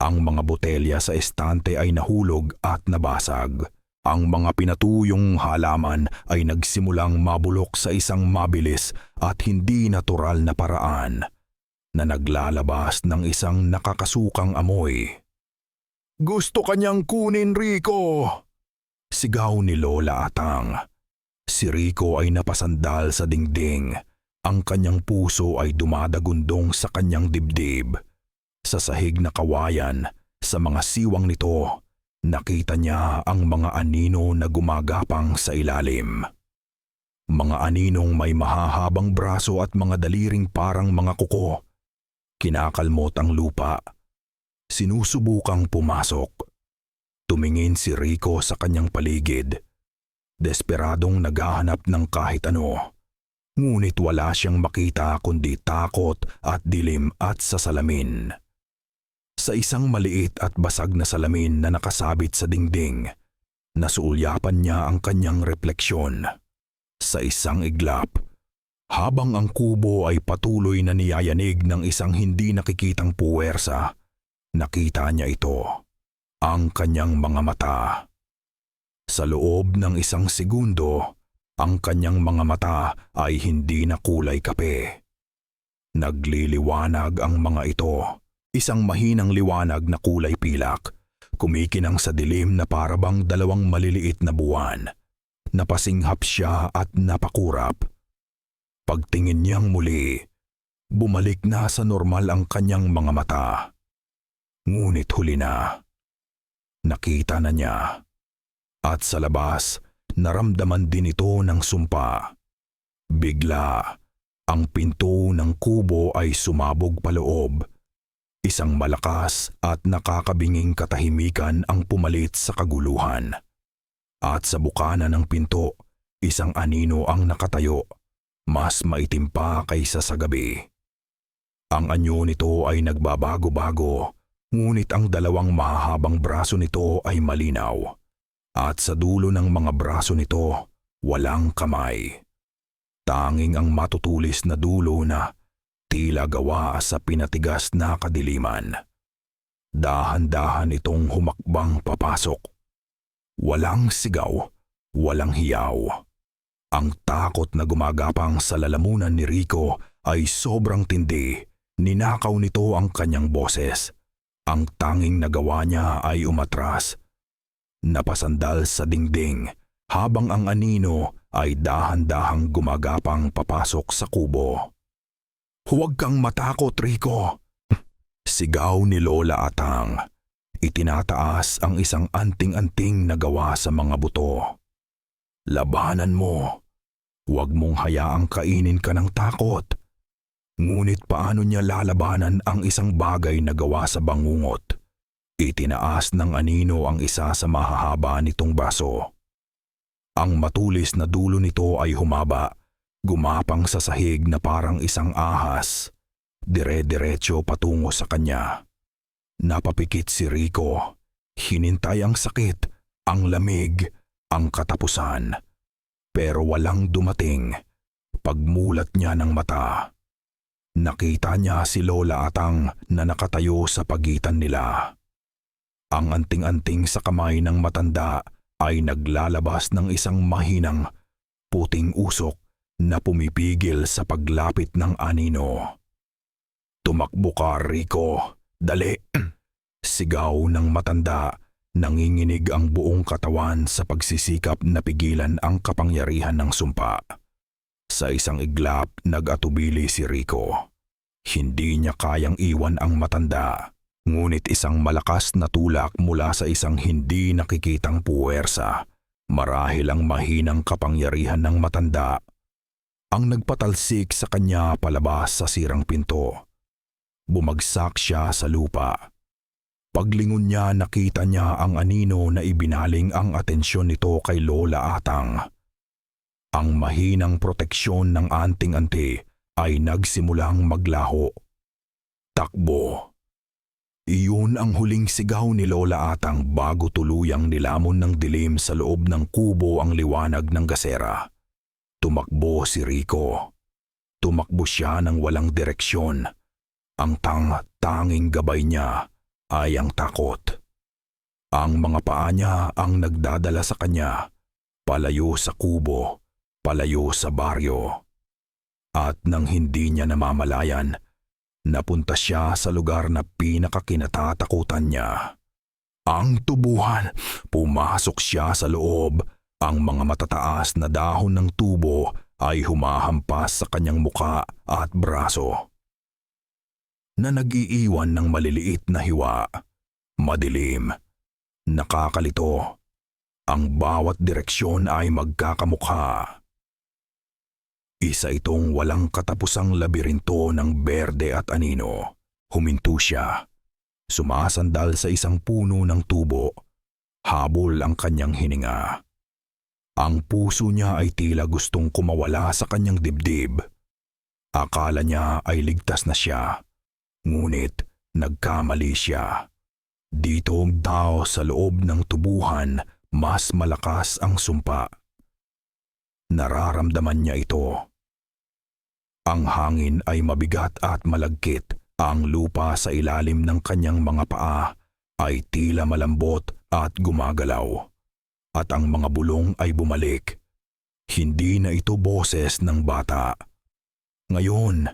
Ang mga botelya sa estante ay nahulog at nabasag. Ang mga pinatuyong halaman ay nagsimulang mabulok sa isang mabilis at hindi natural na paraan na naglalabas ng isang nakakasukang amoy. Gusto kanyang kunin, Rico! Sigaw ni Lola Atang. Si Rico ay napasandal sa dingding. Ang kanyang puso ay dumadagundong sa kanyang dibdib. Sa sahig na kawayan, sa mga siwang nito, nakita niya ang mga anino na gumagapang sa ilalim. Mga aninong may mahahabang braso at mga daliring parang mga kuko. Kinakalmot ang lupa. Sinusubukang pumasok. Tumingin si Rico sa kanyang paligid. Desperadong naghahanap ng kahit ano. Ngunit wala siyang makita kundi takot at dilim at sasalamin. Sa isang maliit at basag na salamin na nakasabit sa dingding, nasuulyapan niya ang kanyang refleksyon. Sa isang iglap, habang ang kubo ay patuloy na niyayanig ng isang hindi nakikitang puwersa, nakita niya ito, ang kanyang mga mata. Sa loob ng isang segundo, ang kanyang mga mata ay hindi na kulay kape. Nagliliwanag ang mga ito. Isang mahinang liwanag na kulay pilak, kumikinang sa dilim na parabang dalawang maliliit na buwan. Napasinghap siya at napakurap. Pagtingin niyang muli, bumalik na sa normal ang kanyang mga mata. Ngunit huli na. Nakita na niya. At sa labas, naramdaman din ito ng sumpa. Bigla, ang pinto ng kubo ay sumabog paloob. Isang malakas at nakakabinging katahimikan ang pumalit sa kaguluhan. At sa bukana ng pinto, isang anino ang nakatayo, mas maitim pa kaysa sa gabi. Ang anyo nito ay nagbabago-bago, ngunit ang dalawang mahahabang braso nito ay malinaw. At sa dulo ng mga braso nito, walang kamay. Tanging ang matutulis na dulo na tila gawa sa pinatigas na kadiliman. Dahan-dahan itong humakbang papasok. Walang sigaw, walang hiyaw. Ang takot na gumagapang sa lalamunan ni Rico ay sobrang tindi. Ninakaw nito ang kanyang boses. Ang tanging nagawa niya ay umatras. Napasandal sa dingding habang ang anino ay dahan-dahang gumagapang papasok sa kubo. Huwag kang matakot, Rico! Sigaw ni Lola Atang. Itinataas ang isang anting-anting na gawa sa mga buto. Labanan mo. Huwag mong hayaang kainin ka ng takot. Ngunit paano niya lalabanan ang isang bagay na gawa sa bangungot? Itinaas ng anino ang isa sa mahahaba nitong baso. Ang matulis na dulo nito ay humaba. Gumapang sa sahig na parang isang ahas. dire-diretso patungo sa kanya. Napapikit si Rico. Hinintay ang sakit, ang lamig, ang katapusan. Pero walang dumating. Pagmulat niya ng mata, nakita niya si Lola Atang na nakatayo sa pagitan nila. Ang anting-anting sa kamay ng matanda ay naglalabas ng isang mahinang puting usok na pumipigil sa paglapit ng anino. "Tumakbo ka, Rico! Dali!" Sigaw ng matanda. Nanginginig ang buong katawan sa pagsisikap na pigilan ang kapangyarihan ng sumpa. Sa isang iglap, nag-atubili si Rico. Hindi niya kayang iwan ang matanda. Ngunit isang malakas na tulak mula sa isang hindi nakikitang puwersa, marahil ang mahinang kapangyarihan ng matanda, ang nagpatalsik sa kanya palabas sa sirang pinto. Bumagsak siya sa lupa. Paglingon niya, nakita niya ang anino na ibinaling ang atensyon nito kay Lola Atang. Ang mahinang proteksyon ng anting-anti ay nagsimulang maglaho. Takbo! Iyon ang huling sigaw ni Lola Atang bago tuluyang nilamon ng dilim sa loob ng kubo ang liwanag ng gasera. Tumakbo si Rico. Tumakbo siya ng walang direksyon. Ang tanging gabay niya ay ang takot. Ang mga paa niya ang nagdadala sa kanya, palayo sa kubo, palayo sa baryo. At nang hindi niya namamalayan, napunta siya sa lugar na pinakakinatatakutan niya. Ang tubuhan. Pumasok siya sa loob. Ang mga matataas na dahon ng tubo ay humahampas sa kanyang muka at braso, na nag-iiwan ng maliliit na hiwa. Madilim. Nakakalito. Ang bawat direksyon ay magkakamukha. Isa itong walang katapusang labirinto ng berde at anino. Huminto siya. Sumasandal sa isang puno ng tubo. Habol ang kanyang hininga. Ang puso niya ay tila gustong kumawala sa kanyang dibdib. Akala niya ay ligtas na siya. Ngunit nagkamali siya. Dito daw sa loob ng tubuhan, mas malakas ang sumpa. Nararamdaman niya ito. Ang hangin ay mabigat at malagkit. Ang lupa sa ilalim ng kanyang mga paa ay tila malambot at gumagalaw. At ang mga bulong ay bumalik. Hindi na ito boses ng bata. Ngayon,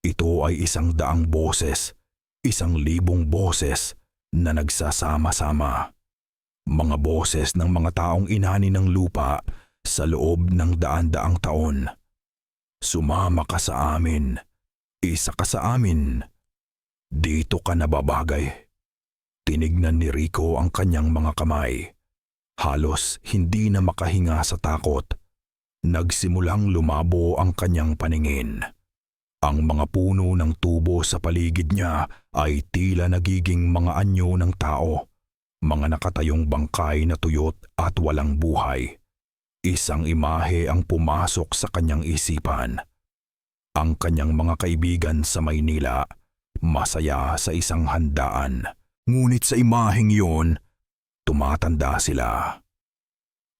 ito ay 100 boses, 1,000 boses na nagsasama-sama. Mga boses ng mga taong inani ng lupa sa loob ng daan-daang taon. Sumama ka sa amin. Isa ka sa amin. Dito ka nababagay. Tinignan ni Rico ang kanyang mga kamay. Halos hindi na makahinga sa takot. Nagsimulang lumabo ang kanyang paningin. Ang mga puno ng tubo sa paligid niya ay tila nagiging mga anyo ng tao. Mga nakatayong bangkay na tuyot at walang buhay. Isang imahe ang pumasok sa kanyang isipan. Ang kanyang mga kaibigan sa Maynila, masaya sa isang handaan. Ngunit sa imaheng yun, tumatanda sila.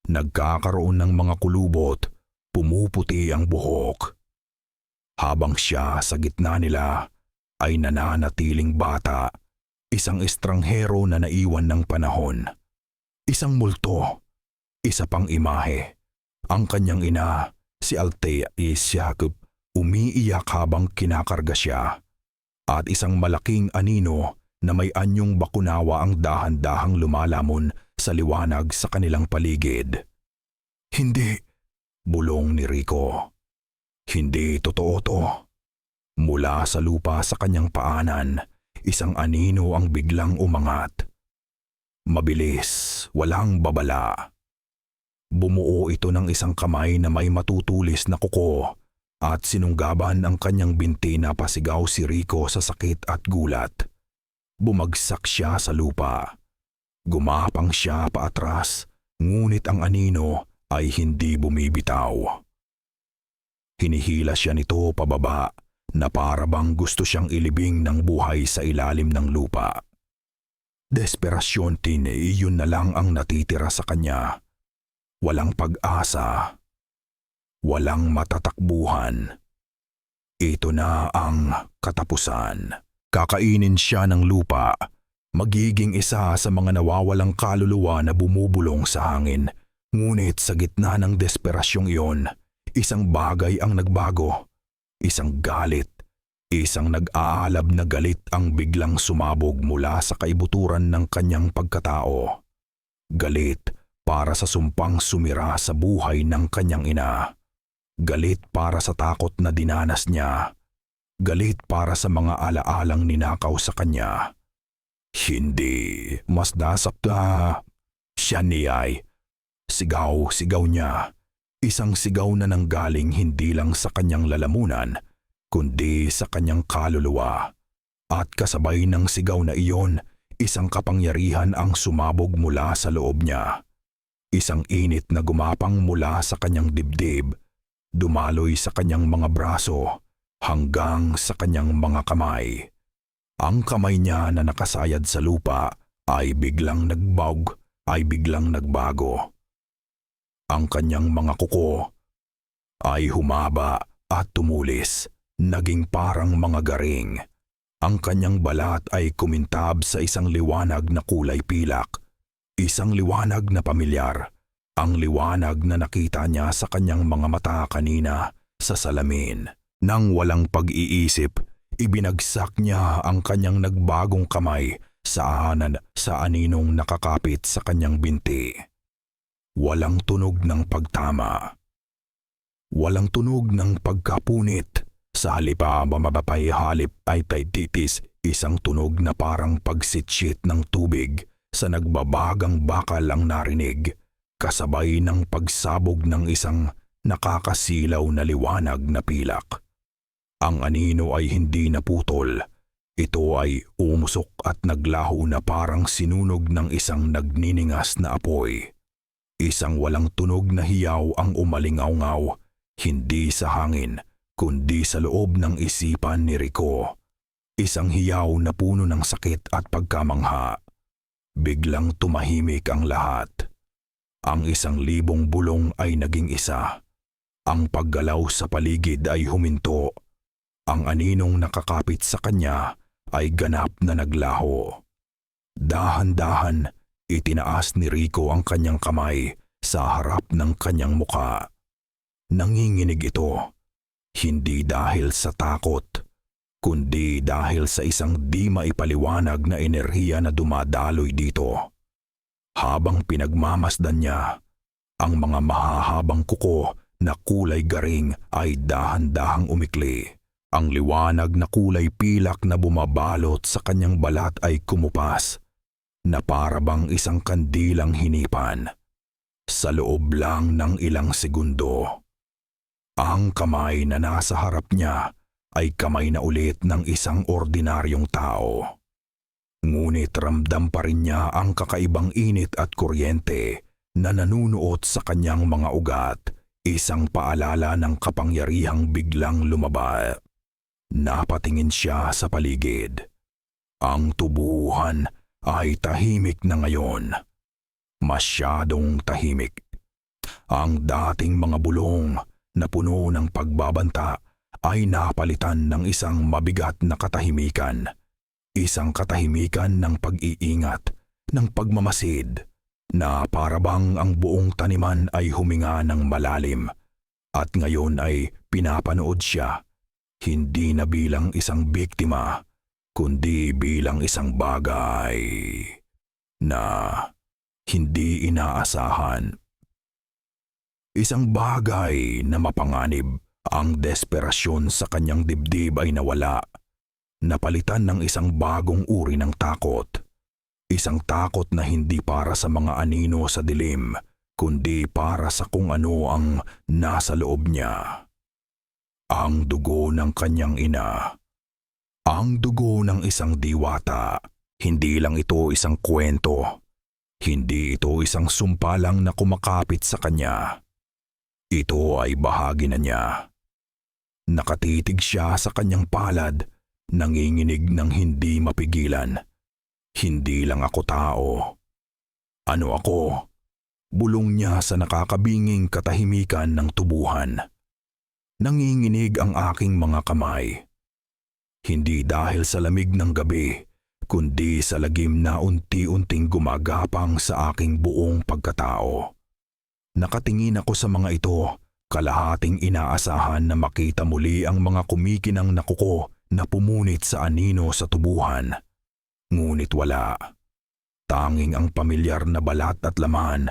Nagkakaroon ng mga kulubot, pumuputi ang buhok. Habang siya sa gitna nila ay nananatiling bata, isang estranghero na naiwan ng panahon. Isang multo, isa pang imahe. Ang kanyang ina, si Althea Jacob, umiiyak habang kinakarga siya. At isang malaking anino na may anyong bakunawa ang dahan-dahang lumalamon sa liwanag sa kanilang paligid. Hindi, bulong ni Rico. Hindi totoo to. Mula sa lupa sa kanyang paanan, isang anino ang biglang umangat. Mabilis, walang babala. Bumuo ito ng isang kamay na may matutulis na kuko at sinunggaban ang kanyang binti na pasigaw si Rico sa sakit at gulat. Bumagsak siya sa lupa. Gumapang siya paatras, ngunit ang anino ay hindi bumibitaw. Hinihila siya nito pababa, na para bang gusto siyang ilibing ng buhay sa ilalim ng lupa. Desperasyon din, iyon na lang ang natitira sa kanya. Walang pag-asa. Walang matatakbuhan. Ito na ang katapusan. Kakainin siya ng lupa. Magiging isa sa mga nawawalang kaluluwa na bumubulong sa hangin. Ngunit sa gitna ng desperasyong iyon, isang bagay ang nagbago. Isang galit. Isang nag-aalab na galit ang biglang sumabog mula sa kaibuturan ng kanyang pagkatao. Galit para sa sumpang sumira sa buhay ng kanyang ina. Galit para sa takot na dinanas niya. Galit para sa mga alaalang ninakaw sa kanya. Hindi mas nasakta. Siya niyay. Sigaw niya. Isang sigaw na nanggaling hindi lang sa kanyang lalamunan, kundi sa kanyang kaluluwa. At kasabay ng sigaw na iyon, isang kapangyarihan ang sumabog mula sa loob niya. Isang init na gumapang mula sa kanyang dibdib, dumaloy sa kanyang mga braso, hanggang sa kanyang mga kamay. Ang kamay niya na nakasayad sa lupa ay biglang nagbago. Ang kanyang mga kuko ay humaba at tumulis, naging parang mga garing. Ang kanyang balat ay kumintab sa isang liwanag na kulay pilak, isang liwanag na pamilyar, ang liwanag na nakita niya sa kanyang mga mata kanina sa salamin. Nang walang pag-iisip, ibinagsak niya ang kanyang nagbagong kamay sa aninong nakakapit sa kanyang binti. Walang tunog ng pagtama. Walang tunog ng pagkapunit. Sa halip ay titis, isang tunog na parang pagsitsyit ng tubig sa nagbabagang bakal ang narinig, kasabay ng pagsabog ng isang nakakasilaw na liwanag na pilak. Ang anino ay hindi naputol. Ito ay umusok at naglaho na parang sinunog ng isang nagniningas na apoy. Isang walang tunog na hiyaw ang umalingaw-ngaw, hindi sa hangin, kundi sa loob ng isipan ni Rico. Isang hiyaw na puno ng sakit at pagkamangha. Biglang tumahimik ang lahat. Ang 1,000 bulong ay naging isa. Ang paggalaw sa paligid ay huminto. Ang aninong nakakapit sa kanya ay ganap na naglaho. Dahan-dahan, itinaas ni Rico ang kanyang kamay sa harap ng kanyang muka. Nanginginig ito, hindi dahil sa takot, kundi dahil sa isang di maipaliwanag na enerhiya na dumadaloy dito. Habang pinagmamasdan niya, ang mga mahahabang kuko na kulay garing ay dahan-dahang umikli. Ang liwanag na kulay pilak na bumabalot sa kanyang balat ay kumupas, na para bang isang kandilang hinipan. Sa loob lang ng ilang segundo, ang kamay na nasa harap niya ay kamay na ulit ng isang ordinaryong tao. Ngunit ramdam pa rin niya ang kakaibang init at kuryente na nanunuot sa kanyang mga ugat, isang paalala ng kapangyarihang biglang lumaba. Napatingin siya sa paligid. Ang tubuhan ay tahimik na ngayon. Masyadong tahimik. Ang dating mga bulong na puno ng pagbabanta ay napalitan ng isang mabigat na katahimikan. Isang katahimikan ng pag-iingat, ng pagmamasid, na parabang ang buong taniman ay huminga ng malalim. At ngayon ay pinapanood siya, hindi na bilang isang biktima, kundi bilang isang bagay na hindi inaasahan. Isang bagay na mapanganib. Ang desperasyon sa kanyang dibdib ay nawala. Napalitan ng isang bagong uri ng takot. Isang takot na hindi para sa mga anino sa dilim, kundi para sa kung ano ang nasa loob niya. Ang dugo ng kanyang ina. Ang dugo ng isang diwata. Hindi lang ito isang kwento. Hindi ito isang sumpalang na kumakapit sa kanya. Ito ay bahagi na niya. Nakatitig siya sa kanyang palad, nanginginig ng hindi mapigilan. Hindi lang ako tao. Ano ako? Bulong niya sa nakakabinging katahimikan ng tubuhan. Nanginginig ang aking mga kamay. Hindi dahil sa lamig ng gabi, kundi sa lagim na unti-unting gumagapang sa aking buong pagkatao. Nakatingin ako sa mga ito, kalahating inaasahan na makita muli ang mga kumikinang na kuko na pumunit sa anino sa tubuhan. Ngunit wala. Tanging ang pamilyar na balat at laman,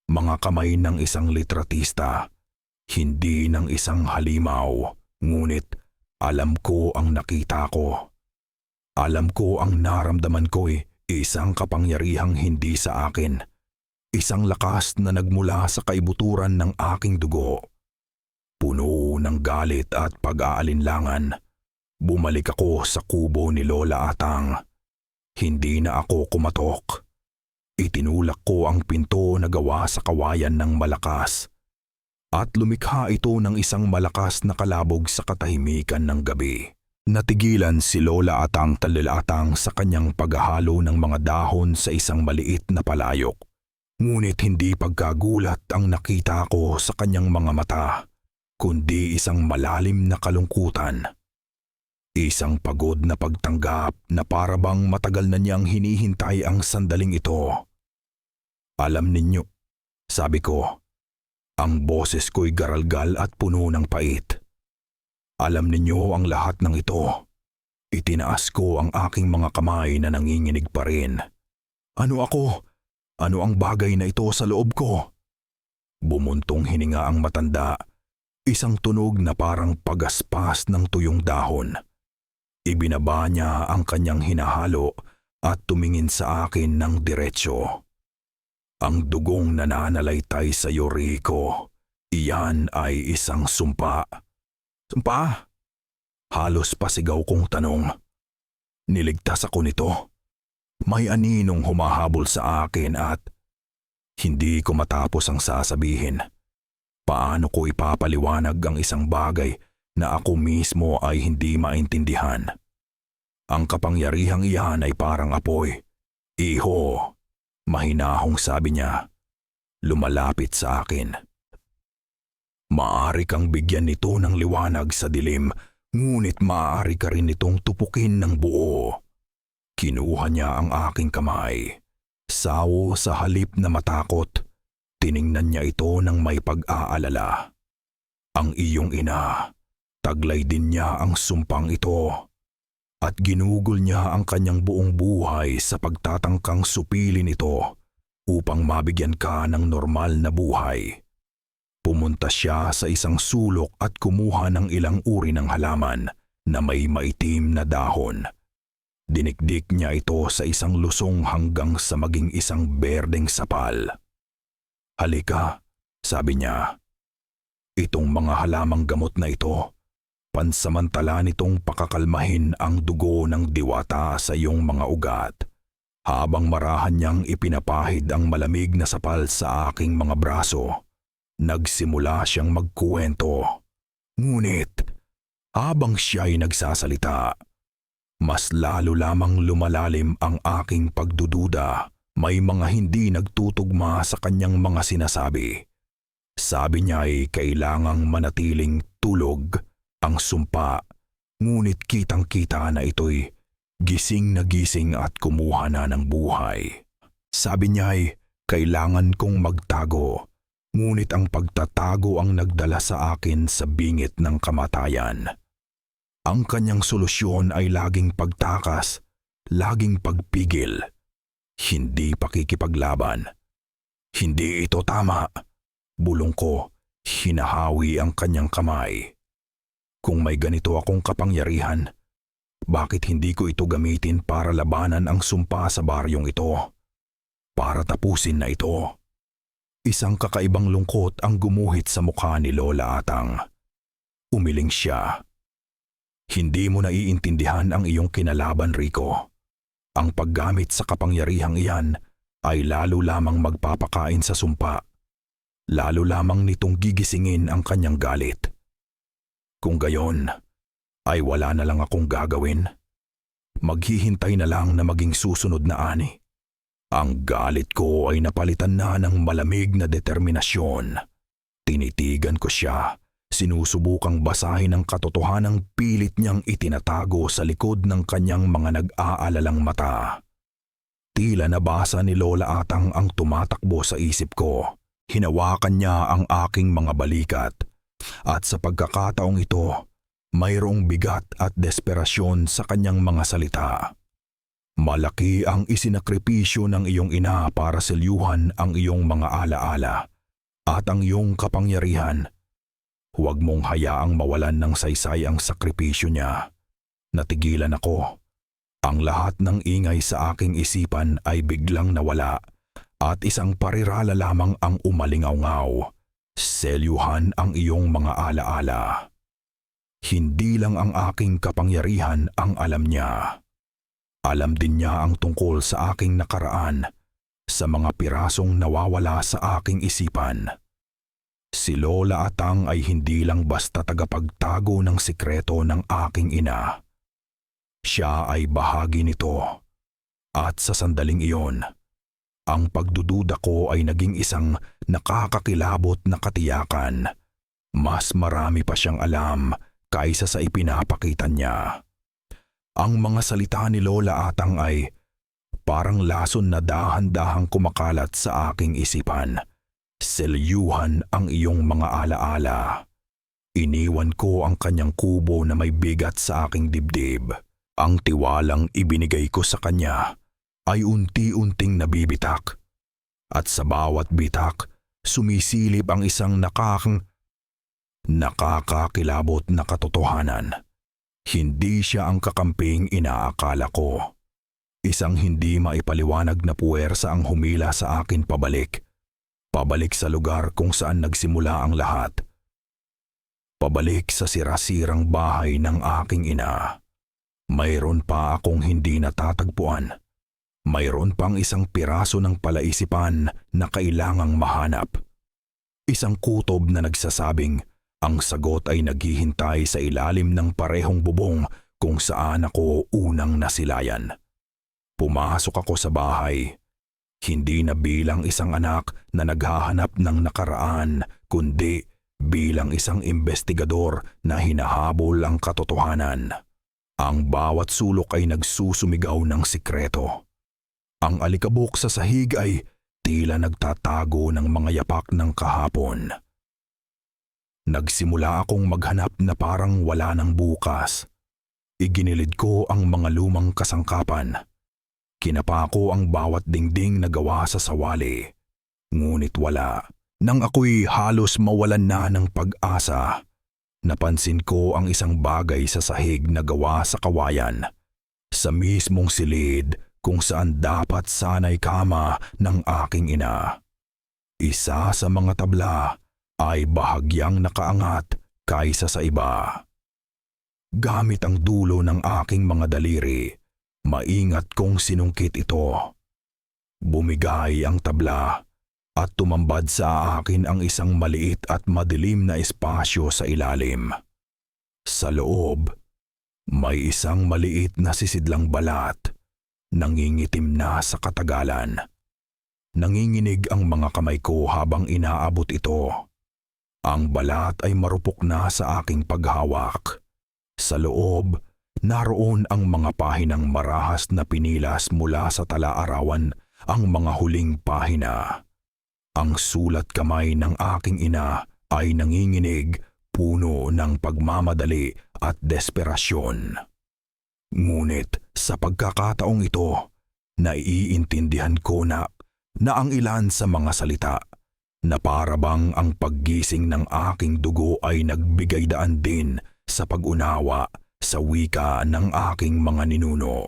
mga kamay ng isang litratista, hindi ng isang halimaw, ngunit alam ko ang nakita ko. Alam ko ang naramdaman ko'y isang kapangyarihang hindi sa akin. Isang lakas na nagmula sa kaibuturan ng aking dugo. Puno ng galit at pag-aalinlangan, bumalik ako sa kubo ni Lola Atang. Hindi na ako kumatok. Itinulak ko ang pinto na gawa sa kawayan ng malakas. At lumikha ito ng isang malakas na kalabog sa katahimikan ng gabi. Natigilan si Lola Atang talilatang sa kanyang paghahalo ng mga dahon sa isang maliit na palayok. Ngunit hindi pagkagulat ang nakita ko sa kanyang mga mata, kundi isang malalim na kalungkutan. Isang pagod na pagtanggap na parabang matagal na niyang hinihintay ang sandaling ito. Alam ninyo, sabi ko, ang boses ko'y garalgal at puno ng pait. Alam ninyo ang lahat ng ito. Itinaas ko ang aking mga kamay na nanginginig pa rin. Ano ako? Ano ang bagay na ito sa loob ko? Bumuntong hininga ang matanda, isang tunog na parang pagaspas ng tuyong dahon. Ibinaba niya ang kanyang hinahalo at tumingin sa akin ng diretsyo. Ang dugong nananalaytay sa iyo, Rico. Iyan ay isang sumpa. Sumpa? Halos pasigaw kong tanong. Niligtas ako nito. May aninong humahabol sa akin at hindi ko matapos ang sasabihin. Paano ko ipapaliwanag ang isang bagay na ako mismo ay hindi maintindihan? Ang kapangyarihang iyan ay parang apoy. Iho, mahinahong sabi niya. Lumalapit sa akin. Maaari kang bigyan nito ng liwanag sa dilim, ngunit maaari ka rin itong tupukin ng buo. Kinuha niya ang aking kamay. Sawo sa halip na matakot, tiningnan niya ito ng may pag-aalala. Ang iyong ina, taglay din niya ang sumpang ito. At ginugol niya ang kanyang buong buhay sa pagtatangkang supilin ito upang mabigyan ka ng normal na buhay. Pumunta siya sa isang sulok at kumuha ng ilang uri ng halaman na may maitim na dahon. Dinikdik niya ito sa isang lusong hanggang sa maging isang berdeng sapal. Halika, sabi niya. Itong mga halamang gamot na ito, pansamantala nitong pakakalmahin ang dugo ng diwata sa iyong mga ugat. Habang marahan niyang ipinapahid ang malamig na sapal sa aking mga braso, nagsimula siyang magkuwento. Ngunit, habang siya'y nagsasalita, mas lalo lamang lumalalim ang aking pagdududa. May mga hindi nagtutugma sa kanyang mga sinasabi. Sabi niya ay kailangang manatiling tulog ang sumpa, ngunit kitang-kita na ito'y gising na gising at kumuha na ng buhay. Sabi niya ay kailangan kong magtago, ngunit ang pagtatago ang nagdala sa akin sa bingit ng kamatayan. Ang kanyang solusyon ay laging pagtakas, laging pagpigil, hindi pakikipaglaban. Hindi ito tama, bulong ko, hinahawi ang kanyang kamay. Kung may ganito akong kapangyarihan, bakit hindi ko ito gamitin para labanan ang sumpa sa baryong ito? Para tapusin na ito. Isang kakaibang lungkot ang gumuhit sa mukha ni Lola Atang. Umiling siya. Hindi mo naiintindihan ang iyong kinalaban, Rico. Ang paggamit sa kapangyarihang iyan ay lalo lamang magpapakain sa sumpa. Lalo lamang nitong gigisingin ang kanyang galit. Kung gayon, ay wala na lang akong gagawin. Maghihintay na lang na maging susunod na ani. Ang galit ko ay napalitan na ng malamig na determinasyon. Tinitigan ko siya, sinusubukang basahin ang katotohanang pilit niyang itinatago sa likod ng kanyang mga nag-aalalang mata. Tila nabasa ni Lola Atang ang tumatakbo sa isip ko. Hinawakan niya ang aking mga balikat. At sa pagkakataong ito, mayroong bigat at desperasyon sa kanyang mga salita. Malaki ang isinakripisyo ng iyong ina para selyuhan ang iyong mga alaala at ang iyong kapangyarihan. Huwag mong hayaang mawalan ng saysay ang sakripisyo niya. Natigilan ako. Ang lahat ng ingay sa aking isipan ay biglang nawala at isang parirala lamang ang umalingaw-ngaw. Selyuhan ang iyong mga alaala. Hindi lang ang aking kapangyarihan ang alam niya. Alam din niya ang tungkol sa aking nakaraan, sa mga pirasong nawawala sa aking isipan. Si Lola Atang ay hindi lang basta tagapagtago ng sikreto ng aking ina. Siya ay bahagi nito. At sa sandaling iyon, ang pagdududa ko ay naging isang nakakakilabot na katiyakan. Mas marami pa siyang alam kaysa sa ipinapakita niya. Ang mga salita ni Lola Atang ay parang lason na dahan-dahang kumakalat sa aking isipan. Selyuhan ang iyong mga alaala. Iniwan ko ang kanyang kubo na may bigat sa aking dibdib. Ang tiwalang ibinigay ko sa kanya ay unti-unting nabibitak. At sa bawat bitak, sumisilip ang isang nakakakilabot na katotohanan. Hindi siya ang kakamping inaakala ko. Isang hindi maipaliwanag na puwersa ang humila sa akin pabalik. Pabalik sa lugar kung saan nagsimula ang lahat. Pabalik sa sirasirang bahay ng aking ina. Mayroon pa akong hindi natatagpuan. Mayroon pang isang piraso ng palaisipan na kailangang mahanap. Isang kutob na nagsasabing ang sagot ay naghihintay sa ilalim ng parehong bubong kung saan ako unang nasilayan. Pumasok ako sa bahay. Hindi na bilang isang anak na naghahanap ng nakaraan, kundi bilang isang investigador na hinahabol ang katotohanan. Ang bawat sulok ay nagsusumigaw ng sikreto. Ang alikabok sa sahig ay tila nagtatago ng mga yapak ng kahapon. Nagsimula akong maghanap na parang wala ng bukas. Iginilid ko ang mga lumang kasangkapan. Kinapa ko ang bawat dingding na gawa sa sawali. Ngunit wala. Nang ako'y halos mawalan na ng pag-asa, napansin ko ang isang bagay sa sahig na gawa sa kawayan. Sa mismong silid kung saan dapat sana'y kama ng aking ina. Isa sa mga tabla ay bahagyang nakaangat kaysa sa iba. Gamit ang dulo ng aking mga daliri, maingat kong sinungkit ito. Bumigay ang tabla at tumambad sa akin ang isang maliit at madilim na espasyo sa ilalim. Sa loob, may isang maliit na sisidlang balat, nangingitim na sa katagalan. Nanginginig ang mga kamay ko habang inaabot ito. Ang balat ay marupok na sa aking paghawak. Sa loob, naroon ang mga pahinang marahas na pinilas mula sa tala-arawan, ang mga huling pahina. Ang sulat kamay ng aking ina ay nanginginig, puno ng pagmamadali at desperasyon. Ngunit sa pagkakataong ito, naiintindihan ko na ang ilan sa mga salita na parabang ang paggising ng aking dugo ay nagbigay daan din sa pag-unawa sa wika ng aking mga ninuno.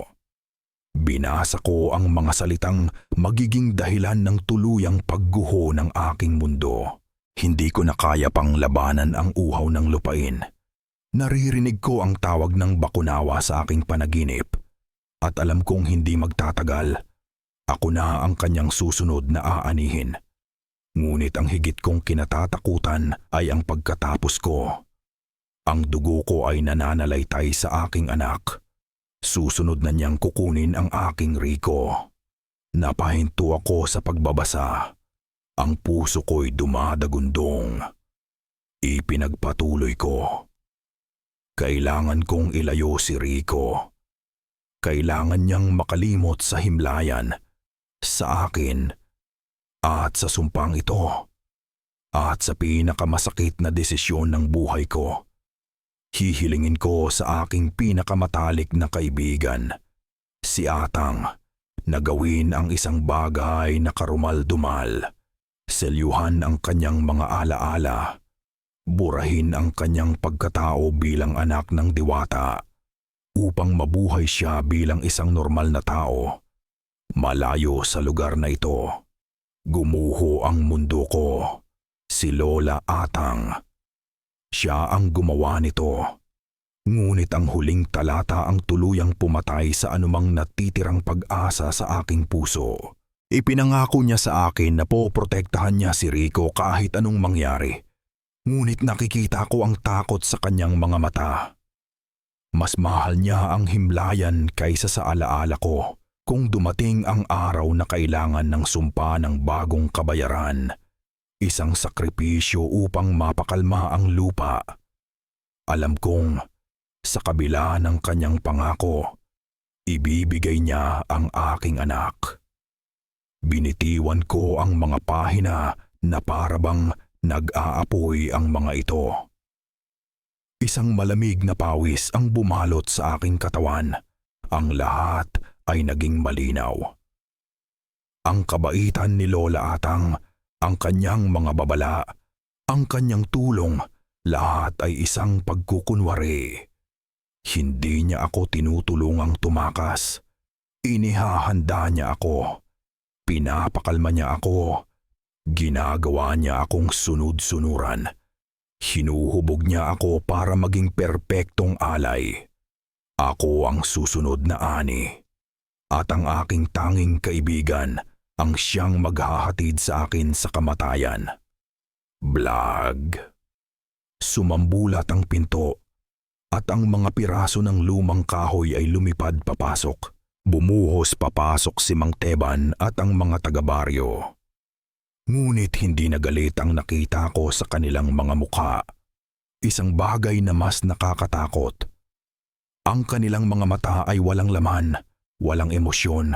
Binasa ko ang mga salitang magiging dahilan ng tuluyang pagguho ng aking mundo. Hindi ko na kaya pang labanan ang uhaw ng lupain. Naririnig ko ang tawag ng bakunawa sa aking panaginip at alam kong hindi magtatagal. Ako na ang kanyang susunod na aanihin. Ngunit ang higit kong kinatatakutan ay ang pagkatapos ko. Ang dugo ko ay nananalaytay sa aking anak. Susunod na niyang kukunin ang aking Rico. Napahinto ako sa pagbabasa. Ang puso ko'y dumadagundong. Ipinagpatuloy ko. Kailangan kong ilayo si Rico. Kailangan niyang makalimot sa himlayan, sa akin, at sa sumpang ito, at sa pinakamasakit na desisyon ng buhay ko. Hihilingin ko sa aking pinakamatalik na kaibigan, si Atang, na gawin ang isang bagay na karumal-dumal. Selyuhan ang kanyang mga alaala. Burahin ang kanyang pagkatao bilang anak ng diwata upang mabuhay siya bilang isang normal na tao. Malayo sa lugar na ito, gumuho ang mundo ko. Si Lola Atang. Siya ang gumawa nito. Ngunit ang huling talata ang tuluyang pumatay sa anumang natitirang pag-asa sa aking puso. Ipinangako niya sa akin na poprotektahan niya si Rico kahit anong mangyari. Ngunit nakikita ko ang takot sa kanyang mga mata. Mas mahal niya ang himlayan kaysa sa alaala ko kung dumating ang araw na kailangan ng sumpa ng bagong kabayaran. Isang sakripisyo upang mapakalma ang lupa. Alam kong sa kabila ng kanyang pangako, ibibigay niya ang aking anak. Binitiwan ko ang mga pahina na parabang nag-aapoy ang mga ito. Isang malamig na pawis ang bumalot sa aking katawan. Ang lahat ay naging malinaw. Ang kabaitan ni Lola Atang, ang kanyang mga babala, ang kanyang tulong, lahat ay isang pagkukunwari. Hindi niya ako tinutulungang tumakas. Inihahanda niya ako. Pinapakalma niya ako. Ginagawa niya akong sunod-sunuran. Hinuhubog niya ako para maging perpektong alay. Ako ang susunod na ani. At ang aking tanging kaibigan ang siyang maghahatid sa akin sa kamatayan. Blag. Sumambulat ang pinto at ang mga piraso ng lumang kahoy ay lumipad papasok. Bumuhos papasok si Mang Teban at ang mga taga-baryo. Ngunit hindi nagalit ang nakita ko sa kanilang mga mukha. Isang bagay na mas nakakatakot. Ang kanilang mga mata ay walang laman, walang emosyon,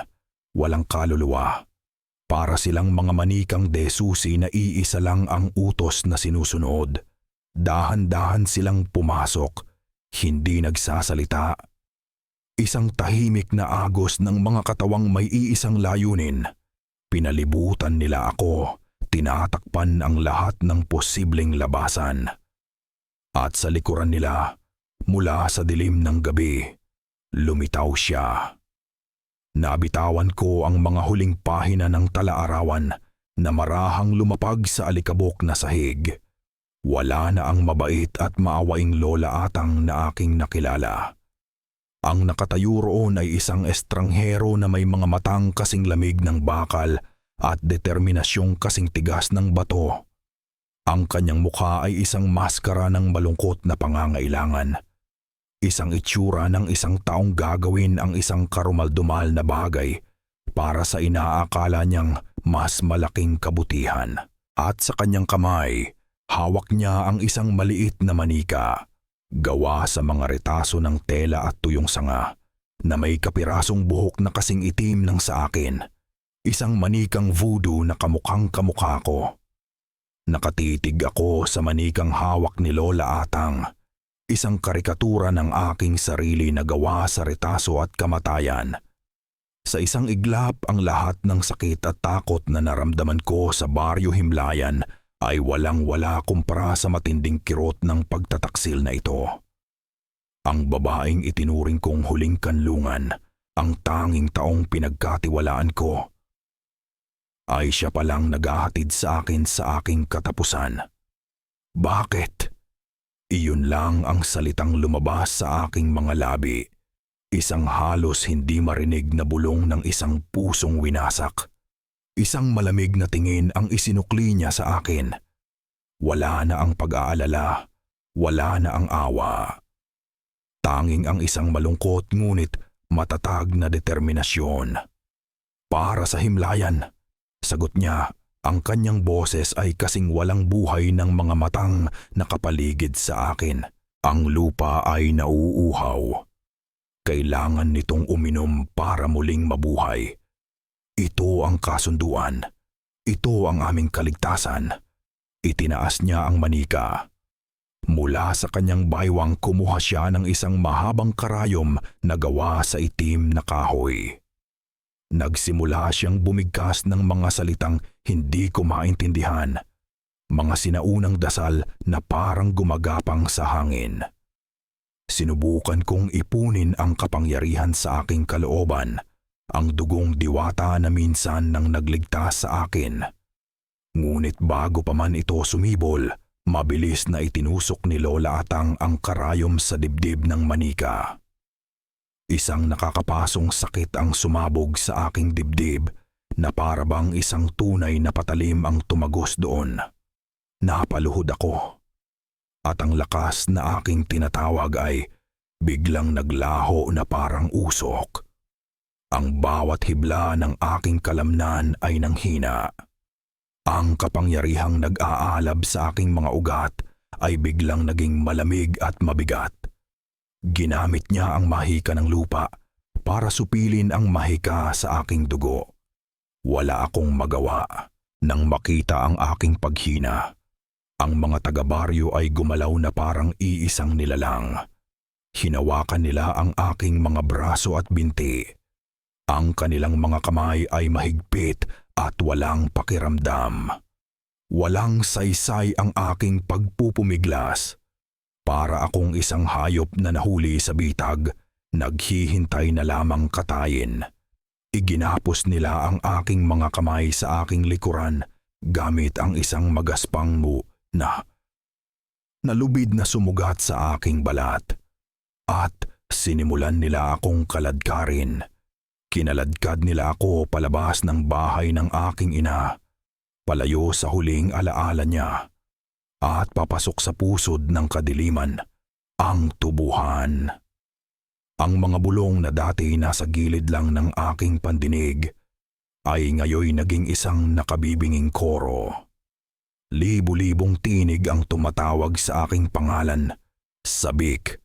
walang kaluluwa. Para silang mga manikang desusi na iisa lang ang utos na sinusunod. Dahan-dahan silang pumasok, hindi nagsasalita. Isang tahimik na agos ng mga katawang may iisang layunin. Pinalibutan nila ako, tinatakpan ang lahat ng posibleng labasan. At sa likuran nila, mula sa dilim ng gabi, lumitaw siya. Nabitawan ko ang mga huling pahina ng tala-arawan na marahang lumapag sa alikabok na sahig. Wala na ang mabait at maawaing Lola Atang na aking nakilala. Ang nakatayo roon ay isang estranghero na may mga matang kasing lamig ng bakal at determinasyong kasing tigas ng bato. Ang kanyang mukha ay isang maskara ng malungkot na pangangailangan. Isang itsura ng isang taong gagawin ang isang karumaldumal na bagay para sa inaakala niyang mas malaking kabutihan. At sa kanyang kamay, hawak niya ang isang maliit na manika, gawa sa mga retaso ng tela at tuyong sanga, na may kapirasong buhok na kasing itim ng sa akin. Isang manikang voodoo na kamukhang kamukha ko. Nakatitig ako sa manikang hawak ni Lola Atang. Isang karikatura ng aking sarili na gawa sa retaso at kamatayan. Sa isang iglap, ang lahat ng sakit at takot na naramdaman ko sa Baryo Himlayan ay walang-wala kumpara sa matinding kirot ng pagtataksil na ito. Ang babaeng itinuring kong huling kanlungan, ang tanging taong pinagkatiwalaan ko, ay siya palang naghahatid sa akin sa aking katapusan. Bakit? Iyon lang ang salitang lumabas sa aking mga labi. Isang halos hindi marinig na bulong ng isang pusong winasak. Isang malamig na tingin ang isinukli niya sa akin. Wala na ang pag-aalala. wala na ang awa. Tanging ang isang malungkot ngunit matatag na determinasyon. Para sa himlayan, sagot niya, ang kanyang boses ay kasing walang buhay ng mga matang nakapaligid sa akin. Ang lupa ay nauuhaw. Kailangan nitong uminom para muling mabuhay. Ito ang kasunduan. Ito ang aming kaligtasan. Itinaas niya ang manika. Mula sa kanyang baywang kumuha siya ng isang mahabang karayom na gawa sa itim na kahoy. Nagsimula siyang bumigkas ng mga salitang hindi ko maintindihan. Mga sinaunang dasal na parang gumagapang sa hangin. Sinubukan kong ipunin ang kapangyarihan sa aking kalooban, ang dugong diwata na minsan nang nagligtas sa akin. Ngunit bago pa man ito sumibol, mabilis na itinusok ni Lola Atang ang karayom sa dibdib ng manika. Isang nakakapasong sakit ang sumabog sa aking dibdib na parabang isang tunay na patalim ang tumagos doon. Napaluhod ako. At ang lakas na aking tinatawag ay biglang naglaho na parang usok. Ang bawat hibla ng aking kalamnan ay nanghina. Ang kapangyarihang nag-aalab sa aking mga ugat ay biglang naging malamig at mabigat. Ginamit niya ang mahika ng lupa para supilin ang mahika sa aking dugo. Wala akong magawa nang makita ang aking paghina. Ang mga taga-baryo ay gumalaw na parang iisang nilalang. Hinawakan nila ang aking mga braso at binti. Ang kanilang mga kamay ay mahigpit at walang pakiramdam. Walang saysay ang aking pagpupumiglas. Para akong isang hayop na nahuli sa bitag, naghihintay na lamang katayin. Iginapos nila ang aking mga kamay sa aking likuran gamit ang isang magaspang na nalubid na sumugat sa aking balat. At sinimulan nila akong kaladkarin. Kinaladkad nila ako palabas ng bahay ng aking ina, palayo sa huling alaala niya, at papasok sa pusod ng kadiliman, ang tubuhan. Ang mga bulong na dati nasa gilid lang ng aking pandinig ay ngayoy naging isang nakabibinging koro. Libu-libong tinig ang tumatawag sa aking pangalan, sabik,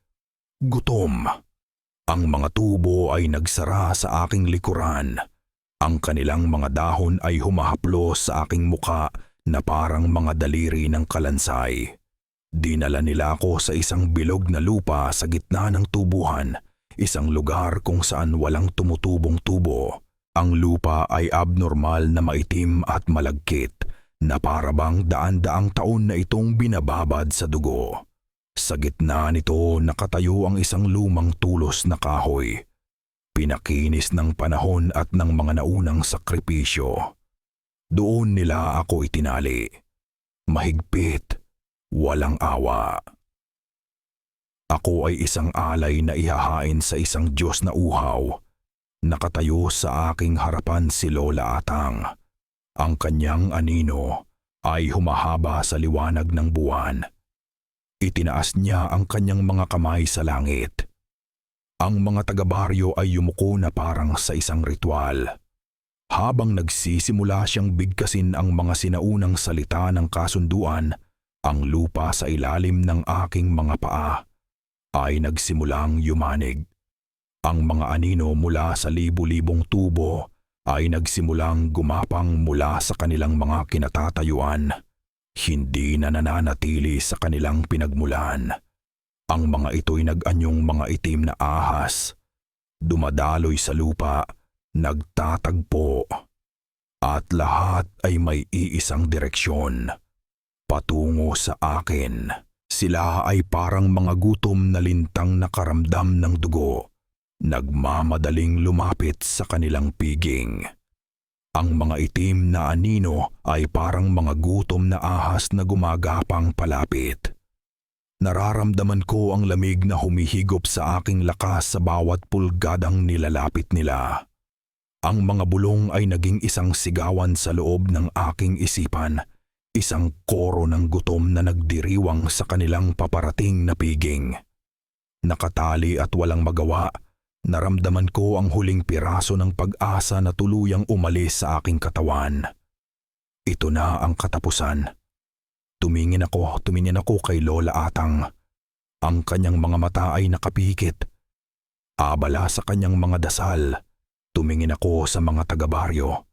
gutom. Ang mga tubo ay nagsara sa aking likuran. Ang kanilang mga dahon ay humahaplos sa aking muka na parang mga daliri ng kalansay. Dinala nila ako sa isang bilog na lupa sa gitna ng tubuhan, isang lugar kung saan walang tumutubong tubo. Ang lupa ay abnormal na maitim at malagkit, na parabang daan-daang taon na itong binababad sa dugo. Sa gitna nito nakatayo ang isang lumang tulos na kahoy. Pinakinis ng panahon at ng mga naunang sakripisyo. Doon nila ako itinali. Mahigpit, walang awa. Ako ay isang alay na ihahain sa isang Diyos na uhaw. Nakatayo sa aking harapan si Lola Atang. Ang kanyang anino ay humahaba sa liwanag ng buwan. Itinaas niya ang kanyang mga kamay sa langit. Ang mga taga-baryo ay yumuko na parang sa isang ritual. Habang nagsisimula siyang bigkasin ang mga sinaunang salita ng kasunduan, ang lupa sa ilalim ng aking mga paa ay nagsimulang yumanig. Ang mga anino mula sa libu-libong tubo ay nagsimulang gumapang mula sa kanilang mga kinatatayuan. Hindi na nananatili sa kanilang pinagmulan. Ang mga ito'y nag-anyong mga itim na ahas, dumadaloy sa lupa, nagtatagpo, at lahat ay may iisang direksyon, patungo sa akin. Sila ay parang mga gutom na lintang nakaramdam ng dugo, nagmamadaling lumapit sa kanilang piging. Ang mga itim na anino ay parang mga gutom na ahas na gumagapang palapit. Nararamdaman ko ang lamig na humihigop sa aking lakas sa bawat pulgadang nilalapit nila. Ang mga bulong ay naging isang sigawan sa loob ng aking isipan, Isang koro ng gutom na nagdiriwang sa kanilang paparating na piging. Nakatali at walang magawa, naramdaman ko ang huling piraso ng pag-asa na tuluyang umalis sa aking katawan. Ito na ang katapusan. Tumingin ako kay Lola Atang. Ang kanyang mga mata ay nakapikit. Abala sa kanyang mga dasal, tumingin ako sa mga taga-baryo.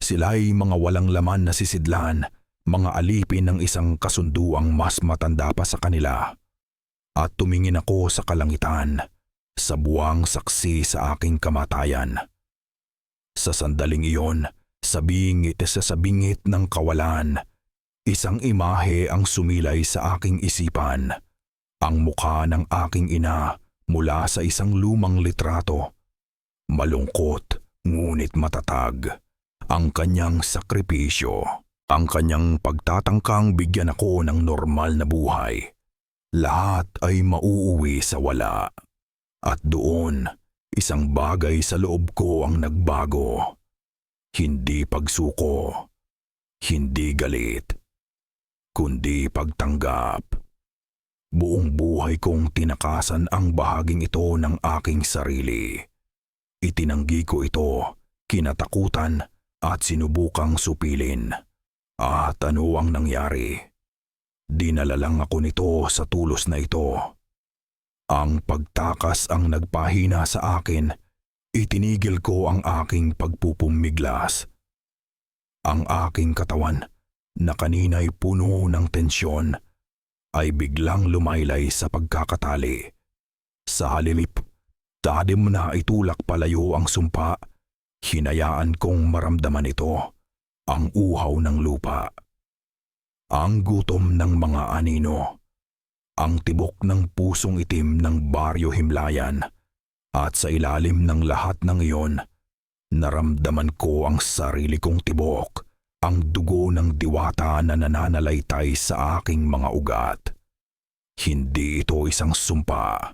Sila'y mga walang laman na sisidlan, mga alipin ng isang kasunduang mas matanda pa sa kanila. At tumingin ako sa kalangitan, sa buwang saksi sa aking kamatayan. Sa sandaling iyon, sa bingit ng kawalan, isang imahe ang sumilay sa aking isipan. Ang mukha ng aking ina mula sa isang lumang litrato. Malungkot ngunit matatag. Ang kanyang sakripisyo. Ang kanyang pagtatangkang bigyan ako ng normal na buhay. Lahat ay mauuwi sa wala. At doon, isang bagay sa loob ko ang nagbago. Hindi pagsuko, hindi galit, kundi pagtanggap. Buong buhay kong tinakasan ang bahaging ito ng aking sarili. Itinanggi ko ito, kinatakutan at sinubukang supilin. At ano ang nangyari? Dinala lang ako nito sa tulos na ito. Ang pagtakas ang nagpahina sa akin. Itinigil ko ang aking pagpupumiglas. Ang aking katawan, na kanina'y puno ng tensyon, ay biglang lumaylay sa pagkakatali. Sa halilip, tadim na itulak palayo ang sumpa, hinayaan kong maramdaman ito, ang uhaw ng lupa. Ang gutom ng mga anino, ang tibok ng pusong itim ng Baryo Himlayan, at sa ilalim ng lahat ng iyon, naramdaman ko ang sarili kong tibok, ang dugo ng diwata na nananalaytay sa aking mga ugat. Hindi ito isang sumpa.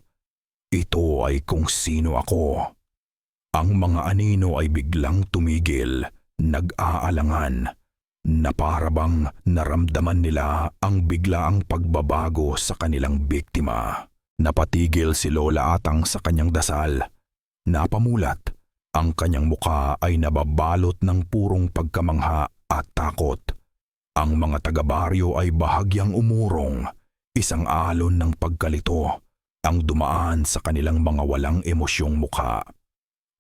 Ito ay kung sino ako. Ang mga anino ay biglang tumigil, nag-aalangan, na parabang naramdaman nila ang biglaang pagbabago sa kanilang biktima. Napatigil si Lola Atang sa kanyang dasal. Napamulat. Ang kanyang muka ay nababalot ng purong pagkamangha at takot. Ang mga taga-baryo ay bahagyang umurong, isang alon ng pagkalito ang dumaan sa kanilang mga walang emosyong mukha.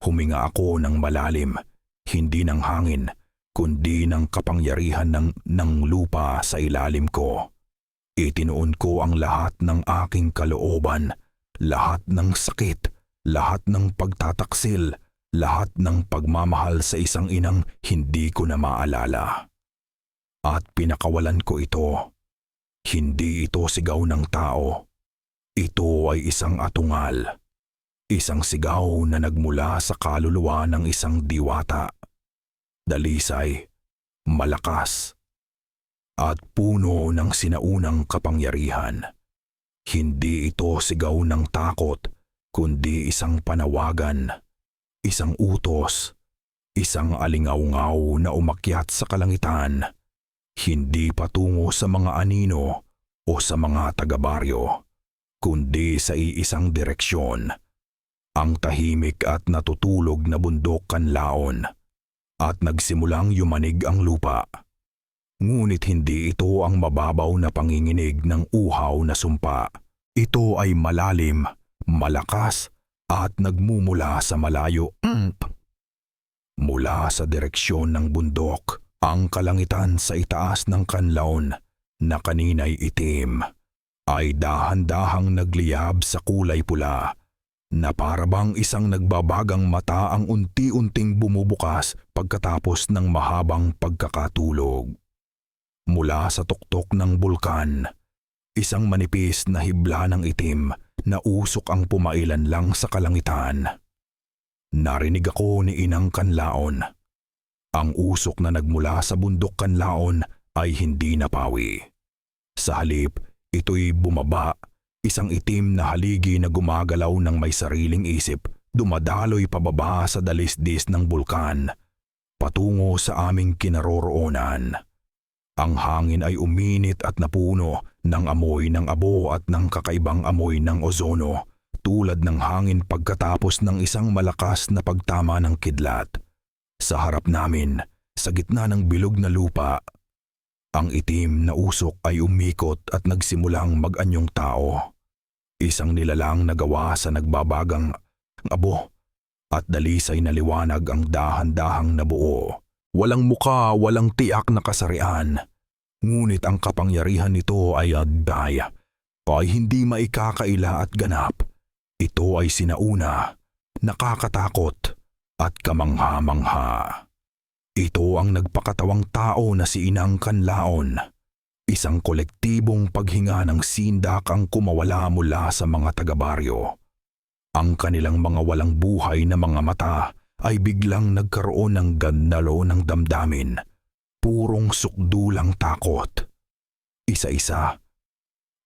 Huminga ako ng malalim, hindi ng hangin, kundi ng kapangyarihan ng lupa sa ilalim ko. Itinuon ko ang lahat ng aking kalooban, lahat ng sakit, lahat ng pagtataksil, lahat ng pagmamahal sa isang inang hindi ko na maalala. At pinakawalan ko ito. Hindi ito sigaw ng tao. Ito ay isang atungal. Isang sigaw na nagmula sa kaluluwa ng isang diwata. Dalisay, malakas, at puno ng sinaunang kapangyarihan. Hindi ito sigaw ng takot, kundi isang panawagan. Isang utos, isang alingaw-ngaw na umakyat sa kalangitan, hindi patungo sa mga anino o sa mga taga-baryo, kundi sa iisang direksyon, ang tahimik at natutulog na bundok Kanlaon, at nagsimulang yumanig ang lupa. Ngunit hindi ito ang mababaw na panginginig ng uhaw na sumpa. Ito ay malalim, malakas, at nagmumula sa malayo. Mula sa direksyon ng bundok, ang kalangitan sa itaas ng Kanlaon na kanina'y itim, ay dahan-dahang nagliyab sa kulay pula, na parabang isang nagbabagang mata ang unti-unting bumubukas pagkatapos ng mahabang pagkakatulog. Mula sa tuktok ng bulkan, isang manipis na hibla ng itim na usok ang pumailan lang sa kalangitan. Narinig ako ni Inang Kanlaon. Ang usok na nagmula sa bundok Kanlaon ay hindi napawi. Sa halip, ito'y bumaba, isang itim na haligi na gumagalaw ng may sariling isip, dumadaloy pababa sa dalisdis ng bulkan, patungo sa aming kinaroroonan. Ang hangin ay uminit at napuno ng amoy ng abo at ng kakaibang amoy ng ozono, tulad ng hangin pagkatapos ng isang malakas na pagtama ng kidlat. Sa harap namin, sa gitna ng bilog na lupa, ang itim na usok ay umikot at nagsimulang mag-anyong tao. Isang nilalang na gawa sa nagbabagang abo at dalisay na liwanag ang dahan-dahang nabuo. Walang muka, walang tiyak na kasarian. Ngunit ang kapangyarihan nito ay hindi maikakaila at ganap. Ito ay sinauna, nakakatakot at kamangha-mangha. Ito ang nagpakatawang tao na si Inang Kanlaon. Isang kolektibong paghinga ng sindak ang kumawala mula sa mga taga-baryo. Ang kanilang mga walang buhay na mga mata ay biglang nagkaroon ng gandalo ng damdamin. Purong sukdulang takot. Isa-isa,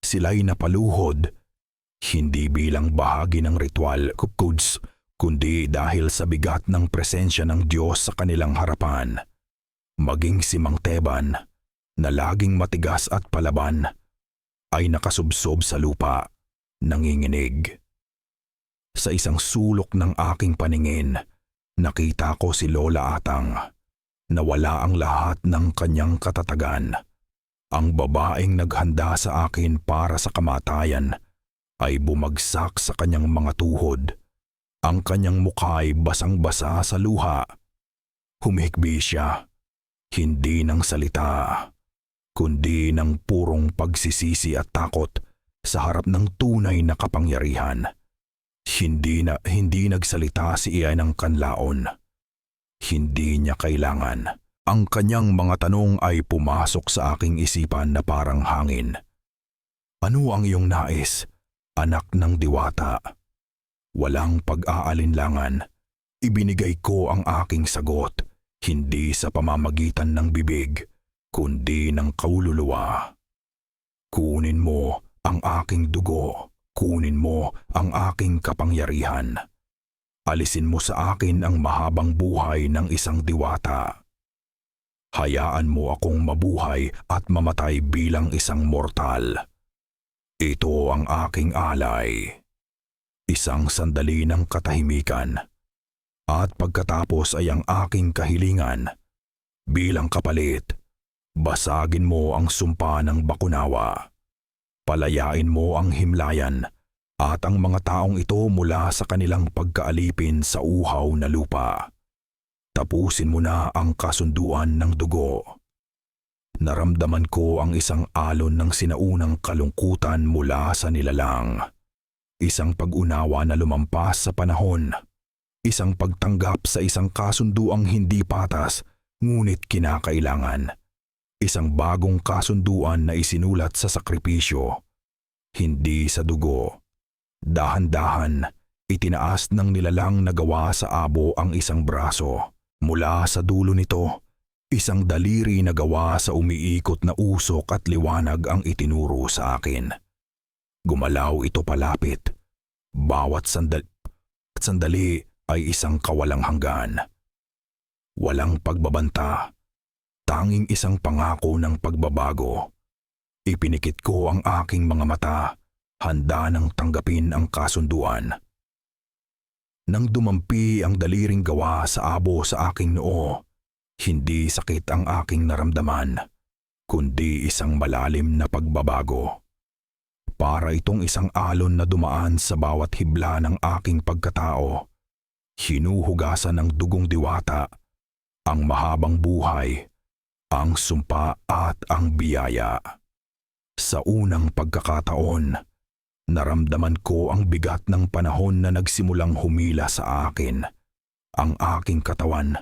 sila'y napaluhod, hindi bilang bahagi ng ritual kukuds, kundi dahil sa bigat ng presensya ng Diyos sa kanilang harapan. Maging si Mang Teban, na laging matigas at palaban, ay nakasubsob sa lupa, nanginginig. Sa isang sulok ng aking paningin, nakita ko si Lola Atang. Nawala ang lahat ng kanyang katatagan. Ang babaeng naghanda sa akin para sa kamatayan ay bumagsak sa kanyang mga tuhod. Ang kanyang mukha ay basang-basa sa luha. Humihikbi siya, hindi ng salita, kundi ng purong pagsisisi at takot sa harap ng tunay na kapangyarihan. Hindi nagsalita si Inang Kanlaon. Hindi niya kailangan. Ang kanyang mga tanong ay pumasok sa aking isipan na parang hangin. Ano ang iyong nais, anak ng diwata? Walang pag-aalinlangan. Ibinigay ko ang aking sagot, hindi sa pamamagitan ng bibig, kundi ng kaluluwa. Kunin mo ang aking dugo. Kunin mo ang aking kapangyarihan. Alisin mo sa akin ang mahabang buhay ng isang diwata. Hayaan mo akong mabuhay at mamatay bilang isang mortal. Ito ang aking alay. Isang sandali ng katahimikan. At pagkatapos ay ang aking kahilingan. Bilang kapalit, basagin mo ang sumpa ng Bakunawa. Palayain mo ang himlayan at ang mga taong ito mula sa kanilang pagkaalipin sa uhaw na lupa. Tapusin mo na ang kasunduan ng dugo. Naramdaman ko ang isang alon ng sinaunang kalungkutan mula sa nilalang. Isang pag-unawa na lumampas sa panahon. Isang pagtanggap sa isang kasunduang hindi patas ngunit kinakailangan. Isang bagong kasunduan na isinulat sa sakripisyo, hindi sa dugo. Dahan-dahan, itinaas ng nilalang na gawa sa abo ang isang braso. Mula sa dulo nito, isang daliri na gawa sa umiikot na usok at liwanag ang itinuro sa akin. Gumalaw ito palapit. Bawat sandali ay isang kawalang hanggan. Walang pagbabanta. Tanging isang pangako ng pagbabago. Ipinikit ko ang aking mga mata, handa nang tanggapin ang kasunduan. Nang dumampi ang daliring gawa sa abo sa aking noo, hindi sakit ang aking naramdaman, kundi isang malalim na pagbabago. Para itong isang alon na dumaan sa bawat hibla ng aking pagkatao. Hinuhugasan ng dugong diwata, ang mahabang buhay, ang sumpa at ang biyaya. Sa unang pagkakataon, naramdaman ko ang bigat ng panahon na nagsimulang humila sa akin. Ang aking katawan,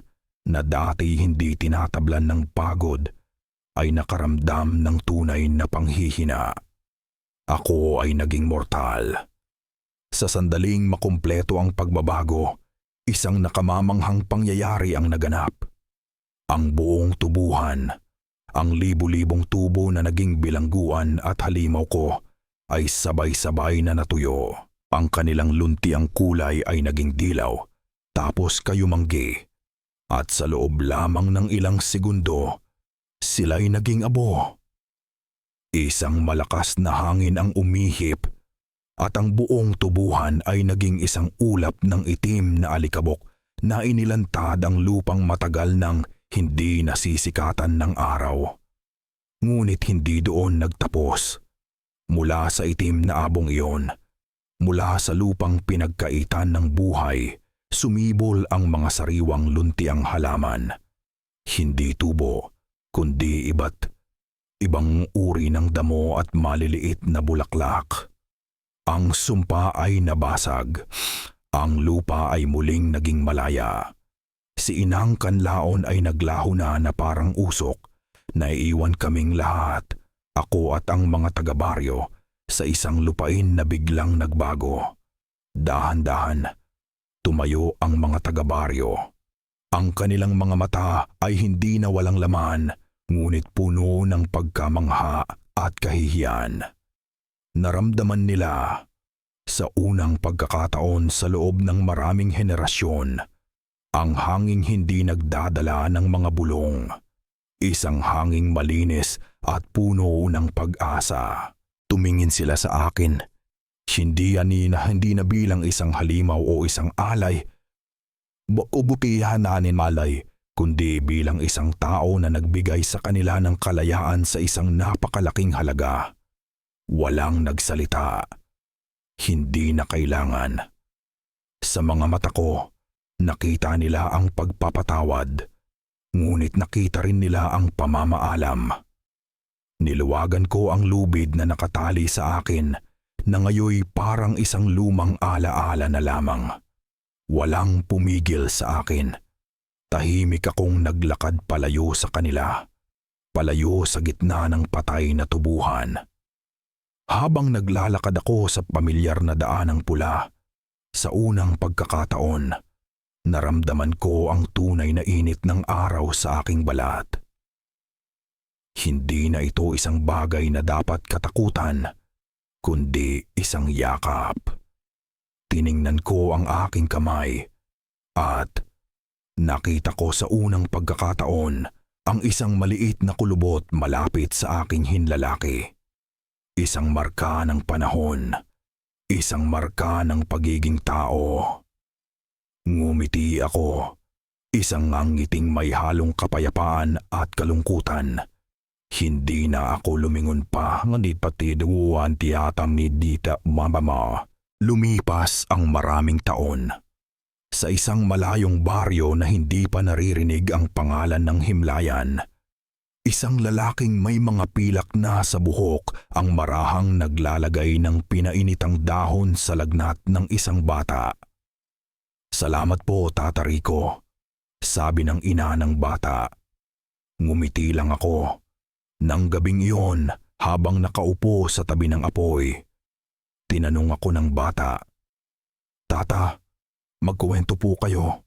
na dati hindi tinatablan ng pagod, ay nakaramdam ng tunay na panghihina. Ako ay naging mortal. Sa sandaling makumpleto ang pagbabago, isang nakamamanghang pangyayari ang naganap. Ang buong tubuhan, ang libu-libong tubo na naging bilangguan at halimaw ko ay sabay-sabay na natuyo. Ang kanilang luntiang kulay ay naging dilaw, tapos kayumanggi. At sa loob lamang ng ilang segundo, sila'y naging abo. Isang malakas na hangin ang umihip at ang buong tubuhan ay naging isang ulap ng itim na alikabok na inilantad ang lupang matagal nang hindi nasisikatan ng araw. Ngunit hindi doon nagtapos. Mula sa itim na abong iyon, mula sa lupang pinagkaitan ng buhay, sumibol ang mga sariwang luntiang halaman. Hindi tubo, kundi ibang uri ng damo at maliliit na bulaklak. Ang sumpa ay nabasag. Ang lupa ay muling naging malaya. Si Inang Kanlaon ay naglaho na parang usok. Naiiwan kaming lahat, ako at ang mga taga-baryo, sa isang lupain na biglang nagbago. Dahan-dahan, tumayo ang mga taga-baryo. Ang kanilang mga mata ay hindi na walang laman, ngunit puno ng pagkamangha at kahihiyan. Naramdaman nila, sa unang pagkakataon sa loob ng maraming henerasyon, ang hanging hindi nagdadala ng mga bulong. Isang hanging malinis at puno ng pag-asa. Tumingin sila sa akin. Hindi na bilang isang halimaw o isang alay o butihan nanin malay, kundi bilang isang tao na nagbigay sa kanila ng kalayaan sa isang napakalaking halaga. Walang nagsalita. Hindi na kailangan. Sa mga mata ko, nakita nila ang pagpapatawad. Ngunit nakita rin nila ang pamamaalam. Niluwagan ko ang lubid na nakatali sa akin na ngayoy parang isang lumang alaala na lamang. Walang pumigil sa akin. Tahimik akong naglakad palayo sa kanila. Palayo sa gitna ng patay na tubuhan. Habang naglalakad ako sa pamilyar na daanang pula, sa unang pagkakataon, naramdaman ko ang tunay na init ng araw sa aking balat. Hindi na ito isang bagay na dapat katakutan, kundi isang yakap. Tiningnan ko ang aking kamay at nakita ko sa unang pagkakataon ang isang maliit na kulubot malapit sa aking hinlalaki. Isang marka ng panahon, isang marka ng pagiging tao. Ngumiti ako, isang ngiting may halong kapayapaan at kalungkutan. Hindi na ako lumingon pa, ngunit pati duwan tiyatam ni Dita Mama. Lumipas ang maraming taon. Sa isang malayong baryo na hindi pa naririnig ang pangalan ng himlayan, isang lalaking may mga pilak na sa buhok ang marahang naglalagay ng pinainitang dahon sa lagnat ng isang bata. "Salamat po, Tata Rico," sabi ng ina ng bata. Ngumiti lang ako. Nang gabing iyon, habang nakaupo sa tabi ng apoy, tinanong ako ng bata, "Tata, magkuwento po kayo."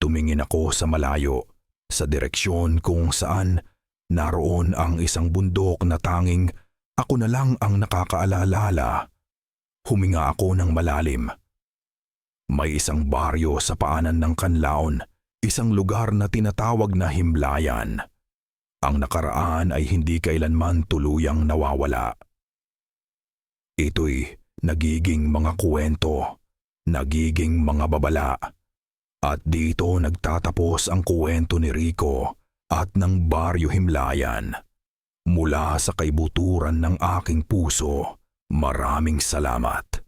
Tumingin ako sa malayo, sa direksyon kung saan naroon ang isang bundok na tanging ako na lang ang nakakaalala. Huminga ako ng malalim. May isang baryo sa paanan ng Kanlaon, isang lugar na tinatawag na Himlayan. Ang nakaraan ay hindi kailanman tuluyang nawawala. Ito'y nagiging mga kwento, nagiging mga babala. At dito nagtatapos ang kwento ni Rico at ng Baryo Himlayan. Mula sa kaibuturan ng aking puso, maraming salamat.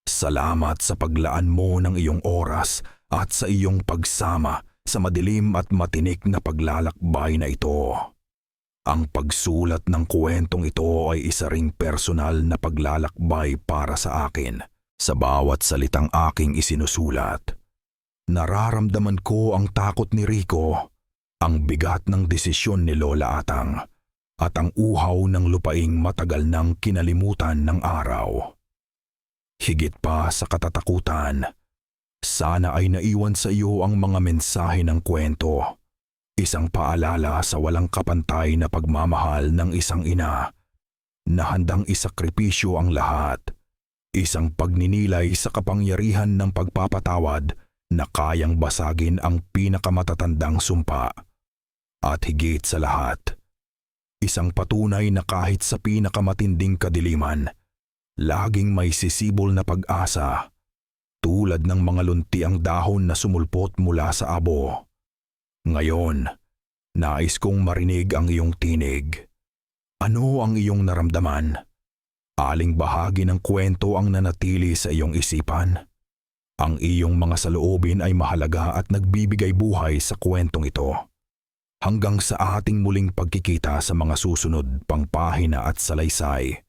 Salamat sa paglaan mo ng iyong oras at sa iyong pagsama sa madilim at matinik na paglalakbay na ito. Ang pagsulat ng kwentong ito ay isa ring personal na paglalakbay para sa akin. Sa bawat salitang aking isinusulat, nararamdaman ko ang takot ni Rico, ang bigat ng desisyon ni Lola Atang, at ang uhaw ng lupaing matagal nang kinalimutan ng araw. Higit pa sa katatakutan, sana ay naiwan sa iyo ang mga mensahe ng kwento. Isang paalala sa walang kapantay na pagmamahal ng isang ina na handang isakripisyo ang lahat. Isang pagninilay sa kapangyarihan ng pagpapatawad na kayang basagin ang pinakamatatandang sumpa. At higit sa lahat, isang patunay na kahit sa pinakamatinding kadiliman, laging may sisibol na pag-asa, tulad ng mga lunti ang dahon na sumulpot mula sa abo. Ngayon, nais kong marinig ang iyong tinig. Ano ang iyong naramdaman? Aling bahagi ng kwento ang nanatili sa iyong isipan? Ang iyong mga saloobin ay mahalaga at nagbibigay buhay sa kwentong ito. Hanggang sa ating muling pagkikita sa mga susunod pang pahina at salaysay.